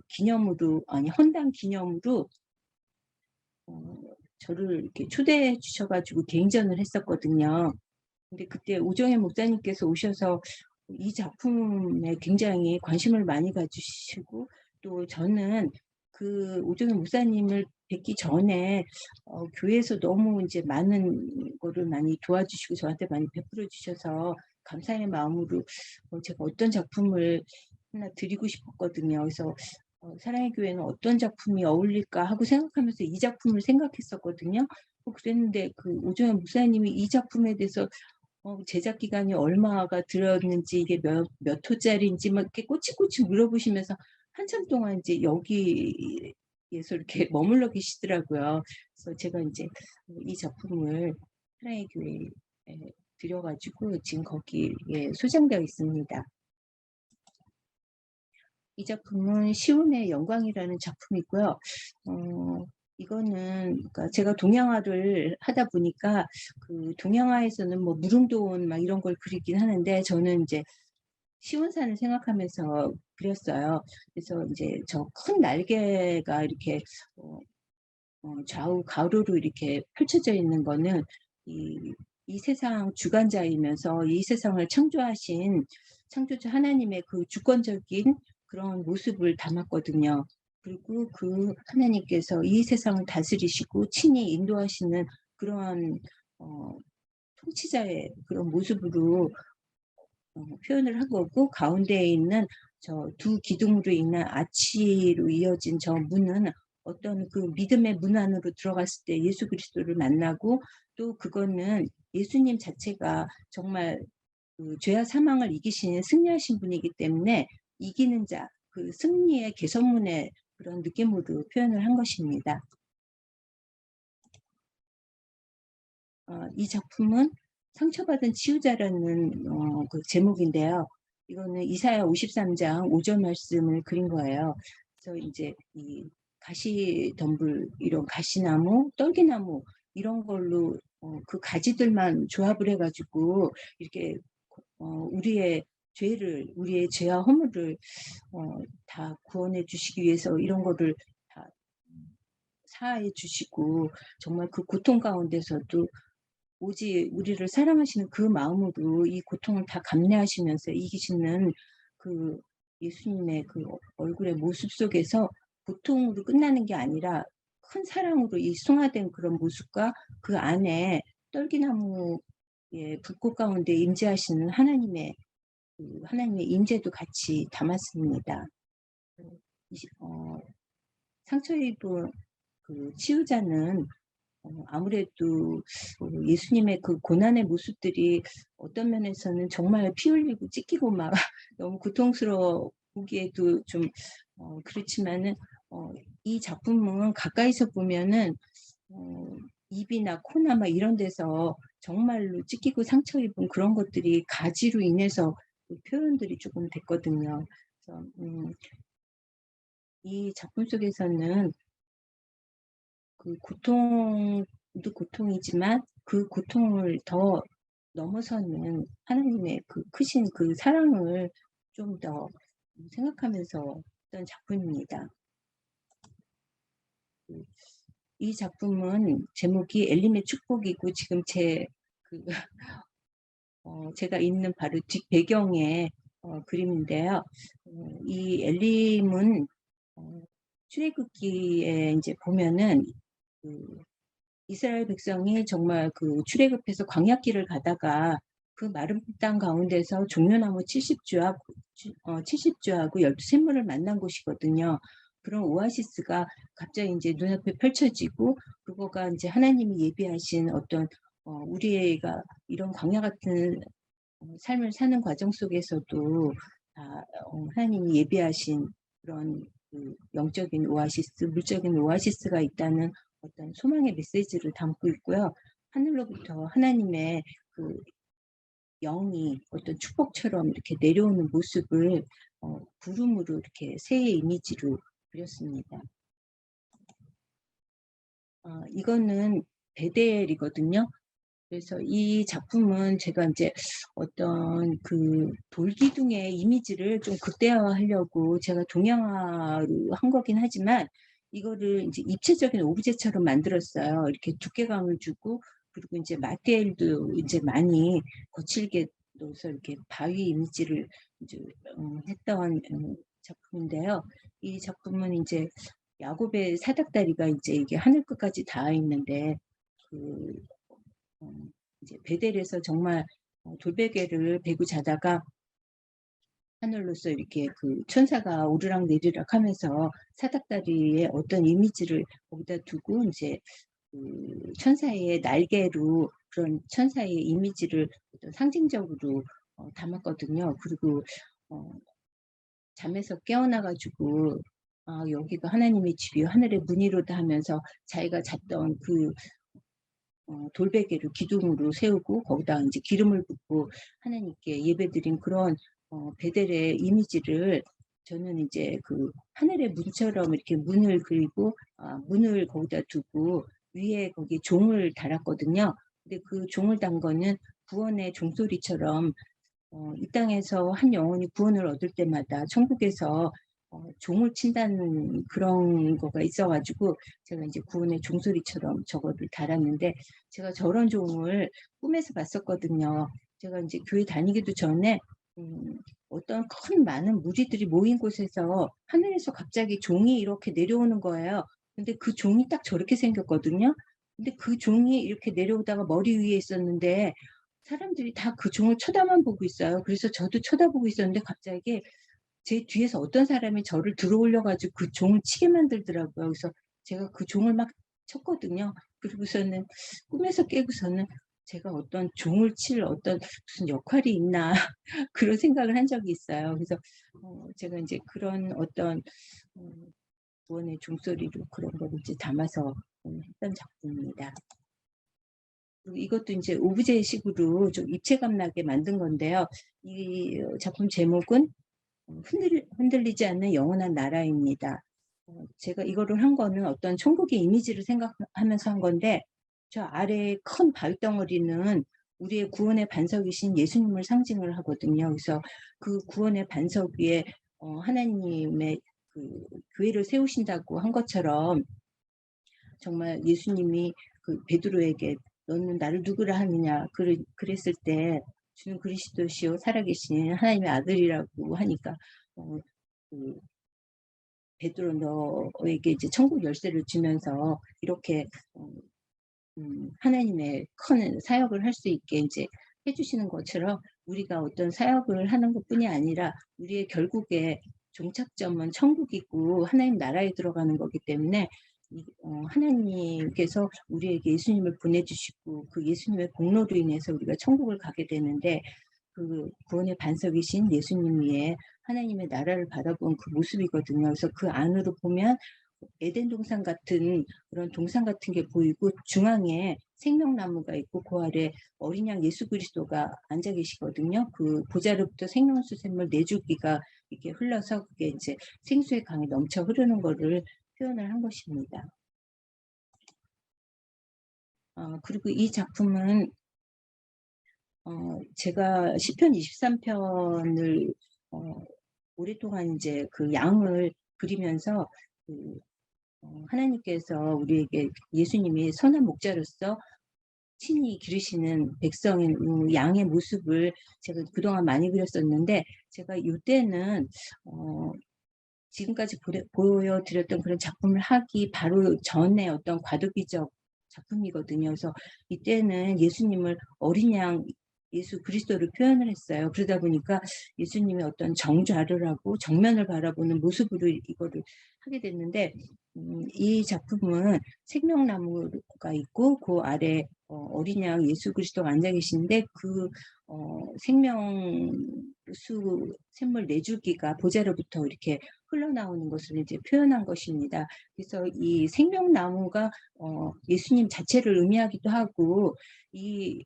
기념으로, 아니 헌당 기념으로 저를 이렇게 초대해 주셔가지고 개인전을 했었거든요. 근데 그때 오정혜 목사님께서 오셔서 이 작품에 굉장히 관심을 많이 가지시고, 또 저는 그 오정혜 목사님을 뵙기 전에 교회에서 너무 이제 많은 거를 많이 도와주시고 저한테 많이 베풀어 주셔서 감사의 마음으로 제가 어떤 작품을 하나 드리고 싶었거든요. 그래서 사랑의 교회는 어떤 작품이 어울릴까 하고 생각하면서 이 작품을 생각했었거든요. 그랬는데 그 오정혜 목사님이 이 작품에 대해서 제작 기간이 얼마가 들었는지, 이게 몇 호짜리인지 막 이렇게 꼬치꼬치 물어보시면서 한참 동안 이제 여기에서 이렇게 머물러 계시더라고요. 그래서 제가 이제 이 작품을 사랑의 교회에 들여가지고 지금 거기에 소장되어 있습니다. 이 작품은 시온의 영광이라는 작품이고요. 이거는 그러니까 제가 동양화를 하다 보니까 그 동양화에서는 뭐 무릉도원 막 이런 걸 그리긴 하는데, 저는 이제 시온산을 생각하면서 그렸어요. 그래서 이제 저 큰 날개가 이렇게 좌우 가로로 이렇게 펼쳐져 있는 거는 이 세상 주관자이면서 이 세상을 창조하신 창조주 하나님의 그 주권적인 그런 모습을 담았거든요. 그리고 그 하나님께서 이 세상을 다스리시고 친히 인도하시는 그러한 통치자의 그런 모습으로 표현을 한 거고, 가운데에 있는 저 두 기둥으로 있는 아치로 이어진 저 문은 어떤 그 믿음의 문 안으로 들어갔을 때 예수 그리스도를 만나고, 또 그거는 예수님 자체가 정말 그 죄와 사망을 이기신 승리하신 분이기 때문에 이기는 자, 그 승리의 개선문의 그런 느낌으로 표현을 한 것입니다. 이 작품은 상처받은 치유자라는 그 제목인데요. 이거는 이사야 53장 5절 말씀을 그린 거예요. 그래서 이제 이 가시덤불, 이런 가시나무, 떨기나무 이런 걸로 그 가지들만 조합을 해가지고 이렇게 우리의 죄와 허물을 다 구원해 주시기 위해서 이런 거를 다 사하해 주시고 정말 그 고통 가운데서도 오직 우리를 사랑하시는 그 마음으로 이 고통을 다 감내하시면서 이기시는 그 예수님의 그 얼굴의 모습 속에서 고통으로 끝나는 게 아니라 큰 사랑으로 이 승화된 그런 모습과 그 안에 떨기나무의 불꽃 가운데 임재하시는 하나님의 임재도 같이 담았습니다. 상처 입은 그 치유자는 아무래도 예수님의 그 고난의 모습들이 어떤 면에서는 정말 피 흘리고 찢기고 막 너무 고통스러워 보기에도 좀 그렇지만은 이 작품은 가까이서 보면은 입이나 코나 막 이런 데서 정말로 찢기고 상처 입은 그런 것들이 가지로 인해서 그 표현들이 조금 됐거든요. 그래서 이 작품 속에서는 그 고통도 고통이지만 그 고통을 더 넘어서는 하나님의 그 크신 그 사랑을 좀 더 생각하면서 했던 작품입니다. 이 작품은 제목이 엘림의 축복이고 지금 제가 있는 바로 뒷 배경의 그림인데요. 이 엘림은 출애굽기에 이제 보면은 그 이스라엘 백성이 정말 그 출애굽해서 광야길을 가다가 그 마른 땅 가운데서 종려나무 70주하고 70주하고 12샘물을 만난 곳이거든요. 그런 오아시스가 갑자기 이제 눈앞에 펼쳐지고 그거가 이제 하나님이 예비하신 어떤 우리가 이런 광야 같은 삶을 사는 과정 속에서도 하나님이 예비하신 그런 그 영적인 오아시스, 물적인 오아시스가 있다는 어떤 소망의 메시지를 담고 있고요. 하늘로부터 하나님의 그 영이 어떤 축복처럼 이렇게 내려오는 모습을 구름으로 이렇게 새의 이미지로 그렸습니다. 이거는 베델이거든요. 그래서 이 작품은 제가 이제 어떤 그 돌기둥의 이미지를 좀 극대화하려고 제가 동양화로 한 거긴 하지만 이거를 이제 입체적인 오브제처럼 만들었어요. 이렇게 두께감을 주고 그리고 이제 마테리얼도 이제 많이 거칠게 넣어서 이렇게 바위 이미지를 이제 했던 작품인데요. 이 작품은 이제 야곱의 사닥다리가 이제 이게 하늘 끝까지 닿아 있는데 그 이제 베델에서 정말 돌베개를 베고 자다가 하늘로서 이렇게 그 천사가 오르락내리락 하면서 사닥다리에 어떤 이미지를 거기다 두고 이제 그 천사의 날개로 그런 천사의 이미지를 어떤 상징적으로 담았거든요. 그리고 잠에서 깨어나가지고 여기가 하나님의 집이요 하늘의 문이로다 하면서 자기가 잤던 그 돌베개를 기둥으로 세우고 거기다 이제 기름을 붓고 하나님께 예배드린 그런 베델의 이미지를 저는 이제 그 하늘의 문처럼 이렇게 문을 그리고 문을 거기다 두고 위에 거기 종을 달았거든요. 근데 그 종을 단 거는 구원의 종소리처럼 이 땅에서 한 영혼이 구원을 얻을 때마다 천국에서 종을 친다는 그런 거가 있어가지고 제가 이제 구원의 종소리처럼 저거를 달았는데 제가 저런 종을 꿈에서 봤었거든요. 제가 이제 교회 다니기도 전에 어떤 큰 많은 무리들이 모인 곳에서 하늘에서 갑자기 종이 이렇게 내려오는 거예요. 근데 그 종이 딱 저렇게 생겼거든요. 근데 그 종이 이렇게 내려오다가 머리 위에 있었는데 사람들이 다 그 종을 쳐다만 보고 있어요. 그래서 저도 쳐다보고 있었는데 갑자기 제 뒤에서 어떤 사람이 저를 들어올려 가지고 그 종을 치게 만들더라고요. 그래서 제가 그 종을 막 쳤거든요. 그리고서는 꿈에서 깨고서는 제가 어떤 종을 칠 어떤 무슨 역할이 있나 그런 생각을 한 적이 있어요. 그래서 제가 이제 그런 어떤 구원의 종소리로 그런 거를 이제 담아서 했던 작품입니다. 그리고 이것도 이제 오브제식으로 좀 입체감 나게 만든 건데요. 이 작품 제목은 흔들리지 않는 영원한 나라입니다. 제가 이거를 한 거는 어떤 천국의 이미지를 생각하면서 한 건데 저 아래에 큰 바위덩어리는 우리의 구원의 반석이신 예수님을 상징을 하거든요. 그래서 그 구원의 반석 위에 하나님의 그 교회를 세우신다고 한 것처럼 정말 예수님이 그 베드로에게 너는 나를 누구라 하느냐 그랬을 때 주는 그리스도시요 살아계신 하나님의 아들이라고 하니까 그 베드로 너에게 이제 천국 열쇠를 주면서 이렇게 하나님의 큰 사역을 할 수 있게 이제 해주시는 것처럼 우리가 어떤 사역을 하는 것뿐이 아니라 우리의 결국에 종착점은 천국이고 하나님 나라에 들어가는 거기 때문에 하나님께서 우리에게 예수님을 보내주시고 그 예수님의 공로로 인해서 우리가 천국을 가게 되는데 그 구원의 반석이신 예수님 위에 하나님의 나라를 바라본 그 모습이거든요. 그래서 그 안으로 보면 에덴 동산 같은 그런 동산 같은 게 보이고 중앙에 생명나무가 있고 그 아래 어린 양 예수 그리스도가 앉아 계시거든요. 그 보좌로부터 생명수 샘물 내주기가 이렇게 흘러서 그게 이제 생수의 강이 넘쳐 흐르는 거를 표현을 한 것입니다. 그리고 이 작품은 제가 시편 23편을 오랫동안 이제 그 양을 그리면서 하나님께서 우리에게 예수님이 선한 목자로서 친히 기르시는 백성인 양의 모습을 제가 그동안 많이 그렸었는데 제가 이때는 지금까지 보여드렸던 그런 작품을 하기 바로 전에 어떤 과도기적 작품이거든요. 그래서 이때는 예수님을 어린 양 예수 그리스도를 표현을 했어요. 그러다 보니까 예수님의 어떤 정좌를 정면을 바라보는 모습으로 이거를 하게 됐는데 이 작품은 생명나무가 있고 그 아래 어린 양 예수 그리스도가 앉아 계신데 그 생명수 샘물 내주기가 보좌로부터 이렇게 흘러나오는 것을 이제 표현한 것입니다. 그래서 이 생명나무가 예수님 자체를 의미하기도 하고 이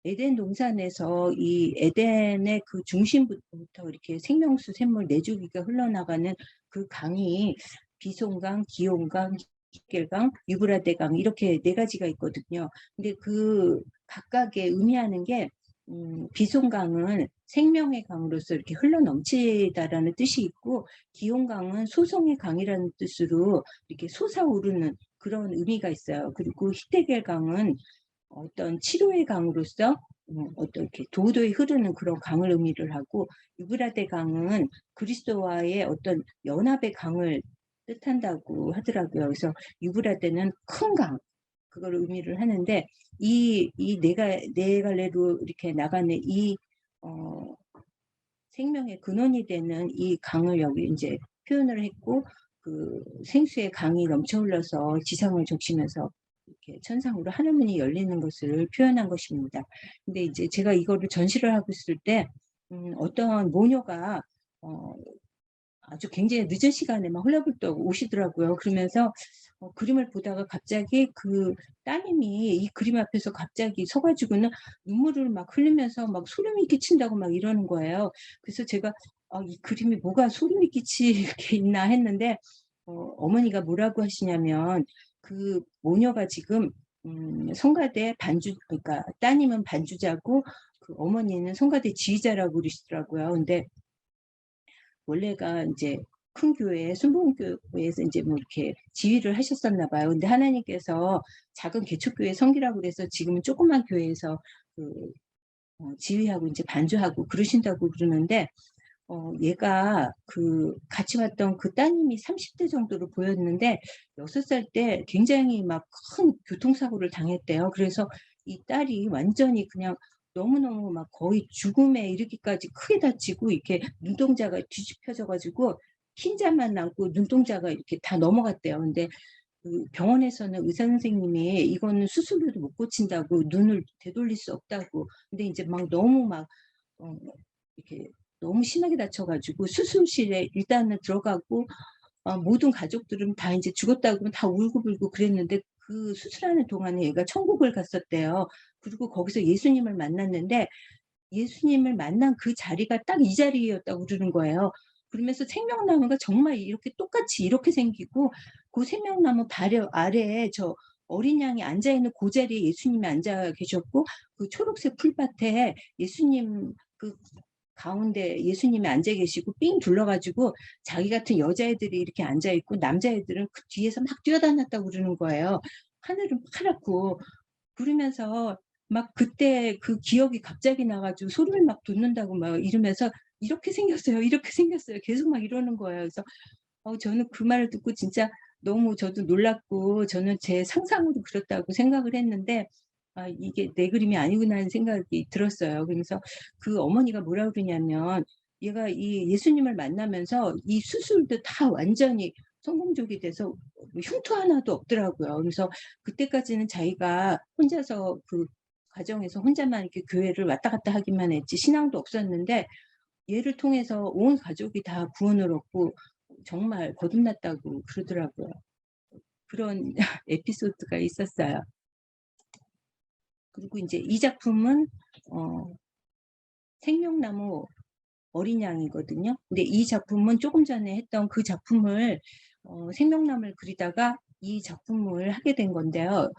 에덴 동산에서 이 에덴의 그 중심부터 이렇게 생명수 샘물 내주기가 흘러나가는 그 강이 비손강, 기온강, 기겔강, 유브라데강 이렇게 4가지가 있거든요. 근데 그 각각의 의미하는 게 비손강은 생명의 강으로서 이렇게 흘러넘치다라는 뜻이 있고 기온강은 소송의 강이라는 뜻으로 이렇게 솟아오르는 그런 의미가 있어요. 그리고 히데겔강은 어떤 치료의 강으로서 어떤 이렇게 도도히 흐르는 그런 강을 의미를 하고 유브라데 강은 그리스도와의 어떤 연합의 강을 뜻한다고 하더라고요. 그래서 유브라데는 큰 강, 그걸 의미를 하는데 이 네 갈래로 이렇게 나가는 이 생명의 근원이 되는 이 강을 여기 이제 표현을 했고 그 생수의 강이 넘쳐 흘러서 지상을 적시면서 이렇게 천상으로 하늘문이 열리는 것을 표현한 것입니다. 근데 이제 제가 이거를 전시를 하고 있을 때 어떤 모녀가 아주 굉장히 늦은 시간에 막 헐레벌떡 오시더라고요. 그러면서 그림을 보다가 갑자기 그 따님이 이 그림 앞에서 갑자기 서가지고는 눈물을 막 흘리면서 막 소름이 끼친다고 막 이러는 거예요. 그래서 제가 이 그림이 뭐가 소름이 끼치게 있나 했는데 어머니가 뭐라고 하시냐면 그 모녀가 지금 성가대 그러니까 따님은 반주자고 그 어머니는 성가대 지휘자라고 그러시더라고요. 근데 원래가 이제 큰 교회, 순복음교회에서 이제 뭐 이렇게 지휘를 하셨었나 봐요. 근데 하나님께서 작은 개척교회 섬기라고 그래서 지금은 조그만 교회에서 그 지휘하고 이제 반주하고 그러신다고 그러는데 얘가 그 같이 왔던 그 따님이 30대 정도로 보였는데 6살 때 굉장히 막 큰 교통사고를 당했대요. 그래서 이 딸이 완전히 그냥 너무너무 막 거의 죽음에 이르기까지 크게 다치고 이렇게 눈동자가 뒤집혀져 가지고 흰자만 남고 눈동자가 이렇게 다 넘어갔대요. 근데 그 병원에서는 의사 선생님이 이거는 수술로도 못 고친다고 눈을 되돌릴 수 없다고. 근데 이제 막 너무 막 이렇게 너무 심하게 다쳐가지고 수술실에 일단은 들어가고 모든 가족들은 다 이제 죽었다고 하면 다 울고불고 그랬는데 그 수술하는 동안에 얘가 천국을 갔었대요. 그리고 거기서 예수님을 만났는데 예수님을 만난 그 자리가 딱 이 자리였다고 그러는 거예요. 그러면서 생명나무가 정말 이렇게 똑같이 이렇게 생기고 그 생명나무 아래에 저 어린 양이 앉아있는 그 자리에 예수님이 앉아 계셨고 그 초록색 풀밭에 예수님 그 가운데 예수님이 앉아 계시고 삥 둘러가지고 자기 같은 여자애들이 이렇게 앉아 있고 남자애들은 그 뒤에서 막 뛰어다녔다고 그러는 거예요. 하늘은 파랗고. 그러면서 막 그때 그 기억이 갑자기 나가지고 소리를 막 돋는다고 막 이러면서 이렇게 생겼어요. 이렇게 생겼어요. 계속 막 이러는 거예요. 그래서 저는 그 말을 듣고 진짜 너무 저도 놀랐고, 저는 제 상상으로 그렸다고 생각을 했는데 이게 내 그림이 아니구나 하는 생각이 들었어요. 그래서 그 어머니가 뭐라 그러냐면, 얘가 이 예수님을 만나면서 이 수술도 다 완전히 성공적이 돼서 뭐 흉터 하나도 없더라고요. 그래서 그때까지는 자기가 혼자서 그 가정에서 혼자만 이렇게 교회를 왔다 갔다 하기만 했지 신앙도 없었는데, 얘를 통해서 온 가족이 다 구원을 얻고 정말 거듭났다고 그러더라고요. 그런 에피소드가 있었어요. 그리고 이제 이 작품은 생명나무 어린 양이거든요. 근데 이 작품은 조금 전에 했던 그 작품을 생명나무를 그리다가 이 작품을 하게 된 건데요.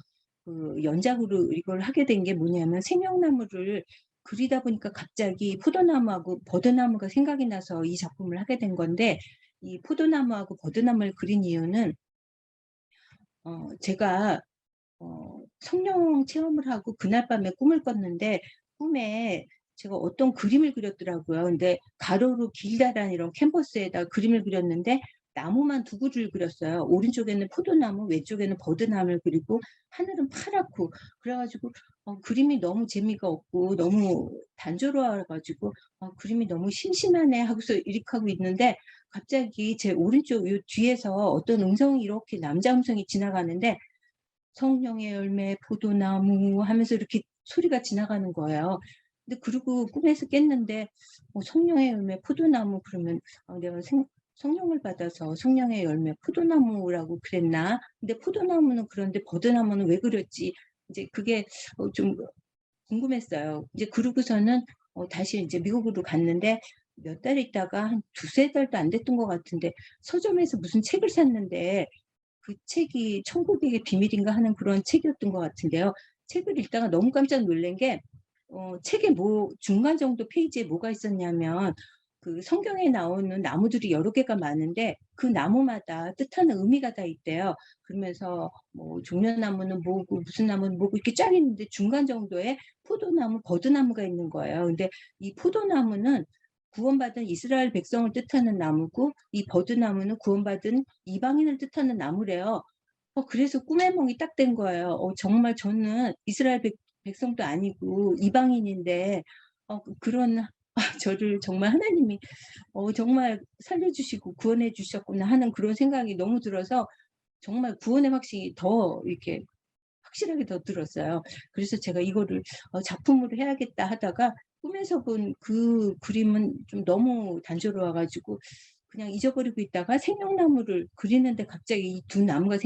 그 연작으로 이걸 하게 된 게 뭐냐면, 생명나무를 그리다 보니까 갑자기 포도나무하고 버드나무가 생각이 나서 이 작품을 하게 된 건데, 이 포도나무하고 버드나무를 그린 이유는 제가 성령 체험을 하고 그날 밤에 꿈을 꿨는데, 꿈에 제가 어떤 그림을 그렸더라고요. 근데 가로로 길다란 이런 캔버스에다 그림을 그렸는데 나무만 두 그루를 그렸어요. 오른쪽에는 포도나무, 왼쪽에는 버드나무를 그리고 하늘은 파랗고. 그래가지고 그림이 너무 재미가 없고 너무 단조로워가지고 그림이 너무 심심하네 하고서 이렇게 하고 있는데, 갑자기 제 오른쪽 요 뒤에서 어떤 음성이, 이렇게 남자 음성이 지나가는데, 성령의 열매 포도나무 하면서 이렇게 소리가 지나가는 거예요. 근데 그리고 꿈에서 깼는데 성령의 열매 포도나무 그러면 내가 성령을 받아서 성령의 열매 포도나무라고 그랬나? 근데 포도나무는 그런데 버드나무는 왜 그랬지? 이제 그게 좀 궁금했어요. 이제 그러고서는 다시 이제 미국으로 갔는데, 몇 달 있다가 한 두세 달도 안 됐던 것 같은데 서점에서 무슨 책을 샀는데, 그 책이 천국의 비밀인가 하는 그런 책이었던 것 같은데요. 책을 읽다가 너무 깜짝 놀란 게, 책의 중간 정도 페이지에 뭐가 있었냐면, 그 성경에 나오는 나무들이 여러 개가 많은데 그 나무마다 뜻하는 의미가 다 있대요. 그러면서 뭐 종려나무는 뭐고 무슨 나무는 뭐고 이렇게 쫙 있는데 중간 정도에 포도나무, 버드나무가 있는 거예요. 근데 이 포도나무는 구원받은 이스라엘 백성을 뜻하는 나무고, 이 버드나무는 구원받은 이방인을 뜻하는 나무래요. 그래서 꿈의 몽이 딱 된 거예요. 정말 저는 이스라엘 백성도 아니고 이방인인데 그런 저를 정말 하나님이 정말 살려주시고 구원해 주셨구나 하는 그런 생각이 너무 들어서, 정말 구원의 확신이 더 이렇게 확실하게 더 들었어요. 그래서 제가 이거를 작품으로 해야겠다 하다가, 꿈에서 본 그 그림은 좀 너무 단조로워가지고 그냥 잊어버리고 있다가 생명나무를 그리는데 갑자기 이 두 나무가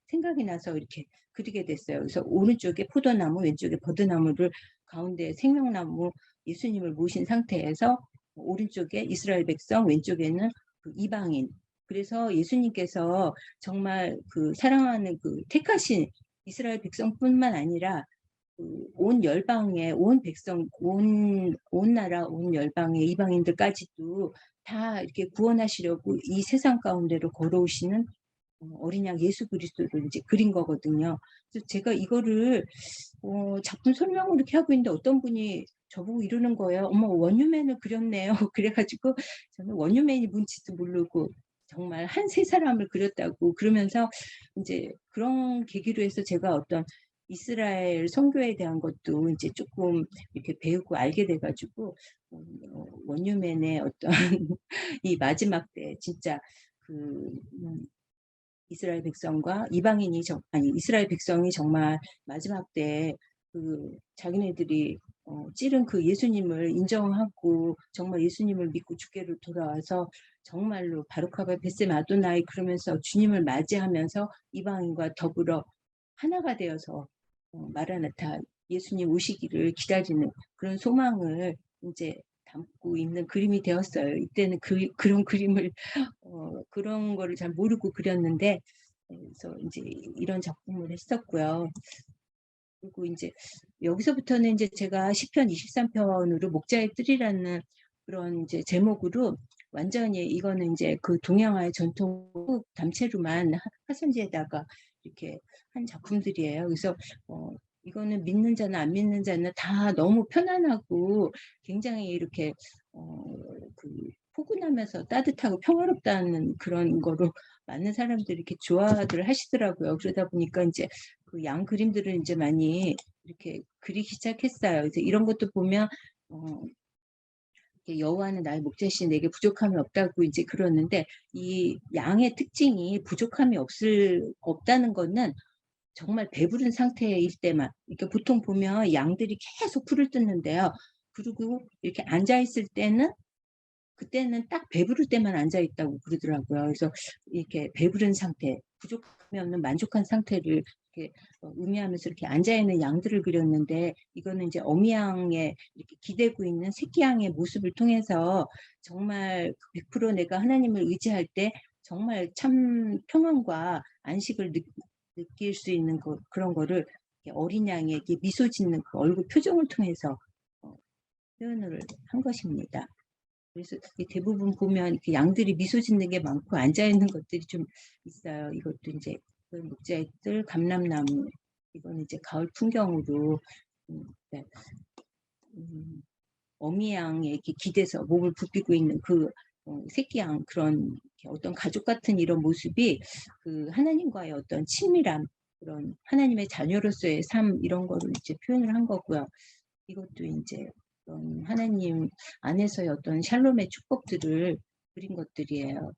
생각이 나서 이렇게 그리게 됐어요. 그래서 오른쪽에 포도나무, 왼쪽에 버드나무를, 가운데 생명나무 예수님을 모신 상태에서 오른쪽에 이스라엘 백성, 왼쪽에는 그 이방인. 그래서 예수님께서 정말 그 사랑하는 그 택하신 이스라엘 백성뿐만 아니라 온 열방의 온 백성, 온 나라, 온 열방의 이방인들까지도 다 이렇게 구원하시려고 이 세상 가운데로 걸어오시는 어린 양 예수 그리스도를 이제 그린 거거든요. 그래서 제가 이거를 작품 설명을 이렇게 하고 있는데 어떤 분이 저보고 이러는 거예요. 어머, 원유맨을 그렸네요. 그래가지고 저는 원유맨이 뭔지도 모르고 정말 한 세 사람을 그렸다고 그러면서, 이제 그런 계기로 해서 제가 어떤 이스라엘 선교에 대한 것도 이제 조금 이렇게 배우고 알게 돼가지고 원유맨의 어떤 이 마지막 때 진짜 그 이스라엘 백성과 이방인이 이스라엘 백성이 정말 마지막 때 그 자기네들이 찌른 그 예수님을 인정하고 정말 예수님을 믿고 주께로 돌아와서 정말로 바루카바 벳셈 아도나이 그러면서 주님을 맞이하면서 이방인과 더불어 하나가 되어서 마라나타 예수님 오시기를 기다리는 그런 소망을 이제 담고 있는 그림이 되었어요. 이때는 그런 그림을 그런 거를 잘 모르고 그렸는데, 그래서 이제 이런 작품을 했었고요. 그리고 이제 여기서부터는 이제 제가 시편 23편으로 목자의 뜰이라는 그런 이제 제목으로 완전히 이거는 이제 그 동양화의 전통 담채로만 화선지에다가 이렇게 한 작품들이에요. 그래서 이거는 믿는 자나 안 믿는 자나 다 너무 편안하고 굉장히 이렇게 그 포근하면서 따뜻하고 평화롭다는 그런 거로 많은 사람들이 이렇게 좋아들 하시더라고요. 그러다 보니까 이제 그 양 그림들을 이제 많이 이렇게 그리기 시작했어요. 그래서 이런 것도 보면 여호와는 나의 목자시 내게 부족함이 없다고 이제 그러는데, 이 양의 특징이 부족함이 없다는 거는 정말 배부른 상태일 때만, 이렇게 보통 보면 양들이 계속 풀을 뜯는데요. 그리고 이렇게 앉아 있을 때는, 그때는 딱 배부를 때만 앉아 있다고 그러더라고요. 그래서 이렇게 배부른 상태, 부족함이 없는 만족한 상태를 이렇게 의미하면서 이렇게 앉아 있는 양들을 그렸는데, 이거는 이제 어미 양에 이렇게 기대고 있는 새끼 양의 모습을 통해서 정말 100% 내가 하나님을 의지할 때 정말 참 평안과 안식을 느낄 수 있는 그런 거를 어린 양에게 미소 짓는 그 얼굴 표정을 통해서 표현을 한 것입니다. 그래서 대부분 보면 이렇게 양들이 미소 짓는 게 많고 앉아 있는 것들이 좀 있어요. 이것도 이제 그 목자들 감람나무, 이거는 이제 가을 풍경으로 네. 어미 양에게 기대서 몸을 부비고 있는 그 새끼 양, 그런 어떤 가족 같은 이런 모습이 그 하나님과의 어떤 친밀함, 그런 하나님의 자녀로서의 삶, 이런 거를 이제 표현을 한 거고요. 이것도 이제 하나님 안에서의 어떤 샬롬의 축복들을 그린 것들이에요.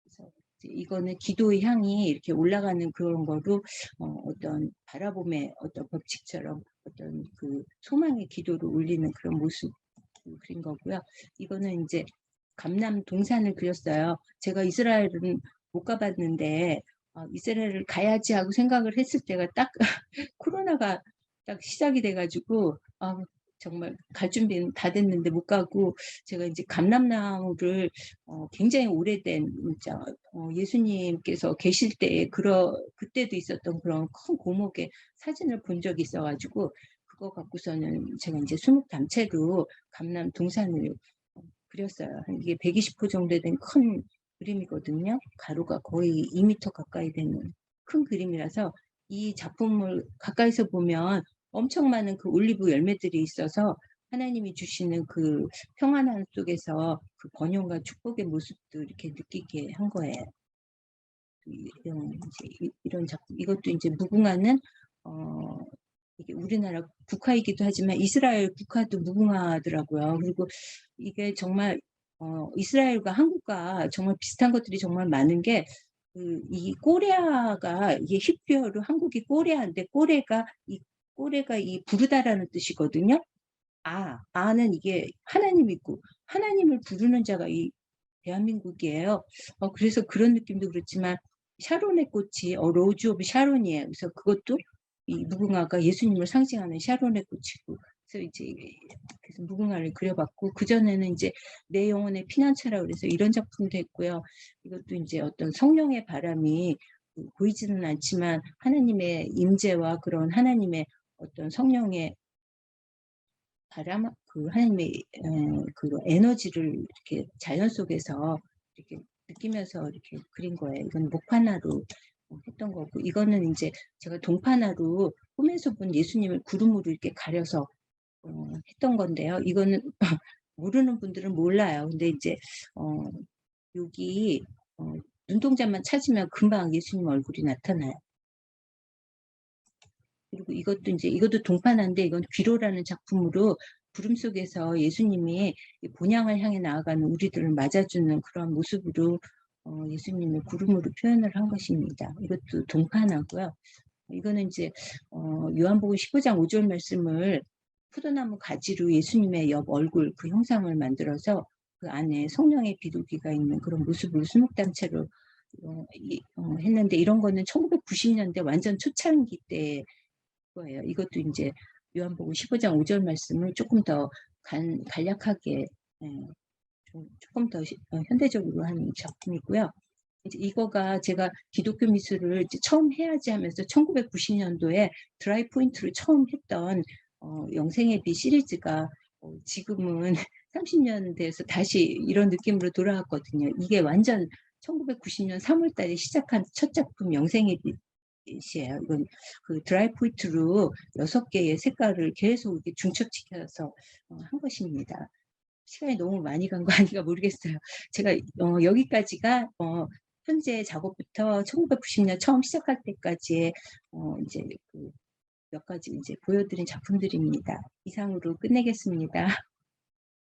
그래서 이거는 기도의 향이 이렇게 올라가는 그런 거로 어떤 바라봄의 어떤 법칙처럼 어떤 그 소망의 기도를 올리는 그런 모습 그린 거고요. 이거는 이제 감람 동산을 그렸어요. 제가 이스라엘은 못 가봤는데 이스라엘을 가야지 하고 생각을 했을 때가 딱 코로나가 딱 시작이 돼가지고 정말 갈 준비는 다 됐는데 못 가고, 제가 이제 감람나무를 굉장히 오래된 진짜 예수님께서 계실 때에 그때도 있었던 그런 큰 고목의 사진을 본 적이 있어가지고, 그거 갖고서는 제가 이제 수묵 단체로 감람 동산을 그렸어요. 이게 120호 정도 된 큰 그림이거든요. 가로가 거의 2m 가까이 되는 큰 그림이라서 이 작품을 가까이서 보면 엄청 많은 그 올리브 열매들이 있어서 하나님이 주시는 그 평안함 속에서 그 번영과 축복의 모습도 이렇게 느끼게 한 거예요. 이런 작품, 이것도 이제 무궁화는 이게 우리나라 국화이기도 하지만 이스라엘 국화도 무궁화더라고요. 그리고 이게 정말 이스라엘과 한국과 정말 비슷한 것들이 정말 많은 게, 이 꼬레아가 이게 히브리어로 한국이 꼬레아인데, 꼬레가 이 부르다라는 뜻이거든요. 아는 이게 하나님이고, 하나님을 부르는 자가 이 대한민국이에요. 그래서 그런 느낌도 그렇지만 샤론의 꽃이 로즈 오브 샤론이에요. 그래서 그것도 이 무궁화가 예수님을 상징하는 샤론의 꽃이고, 그래서 이제 그래서 무궁화를 그려봤고, 그 전에는 이제 내 영혼의 피난처라 그래서 이런 작품도 했고요. 이것도 이제 어떤 성령의 바람이 보이지는 않지만 하나님의 임재와 그런 하나님의 어떤 성령의 바람, 그 하나님의 그 에너지를 이렇게 자연 속에서 이렇게 느끼면서 이렇게 그린 거예요. 이건 목판화로 했던 거고, 이거는 이제 제가 동판화로 꿈에서 본 예수님을 구름으로 이렇게 가려서 했던 건데요. 이거는 모르는 분들은 몰라요. 근데 이제 여기 눈동자만 찾으면 금방 예수님 얼굴이 나타나요. 그리고 이것도 동판화인데, 이건 귀로라는 작품으로 구름 속에서 예수님이 본향을 향해 나아가는 우리들을 맞아주는 그런 모습으로 예수님을 구름으로 표현을 한 것입니다. 이것도 동판화고요. 이거는 이제 요한복음 15장 5절 말씀을 포도나무 가지로 예수님의 옆 얼굴 그 형상을 만들어서 그 안에 성령의 비둘기가 있는 그런 모습으로 수묵단체로 했는데, 이런 거는 1990년대 완전 초창기 때 거예요. 이것도 이제 요한복음 15장 5절 말씀을 조금 더 간략하게 조금 더 현대적으로 하는 작품이고요. 이제 이거가 제가 기독교 미술을 이제 처음 해야지 하면서 1990년도에 드라이 포인트를 처음 했던 영생의 빛 시리즈가 지금은 30년 돼서 다시 이런 느낌으로 돌아왔거든요. 이게 완전 1990년 3월 달에 시작한 첫 작품 영생의 빛이에요. 이건 그 드라이 포인트로 6개의 색깔을 계속 이렇게 중첩시켜서 한 것입니다. 시간이 너무 많이 간 거 아닌가 모르겠어요. 제가 여기까지가 현재 작업부터 1990년 처음 시작할 때까지의 이제 그 몇 가지 이제 보여드린 작품들입니다. 이상으로 끝내겠습니다.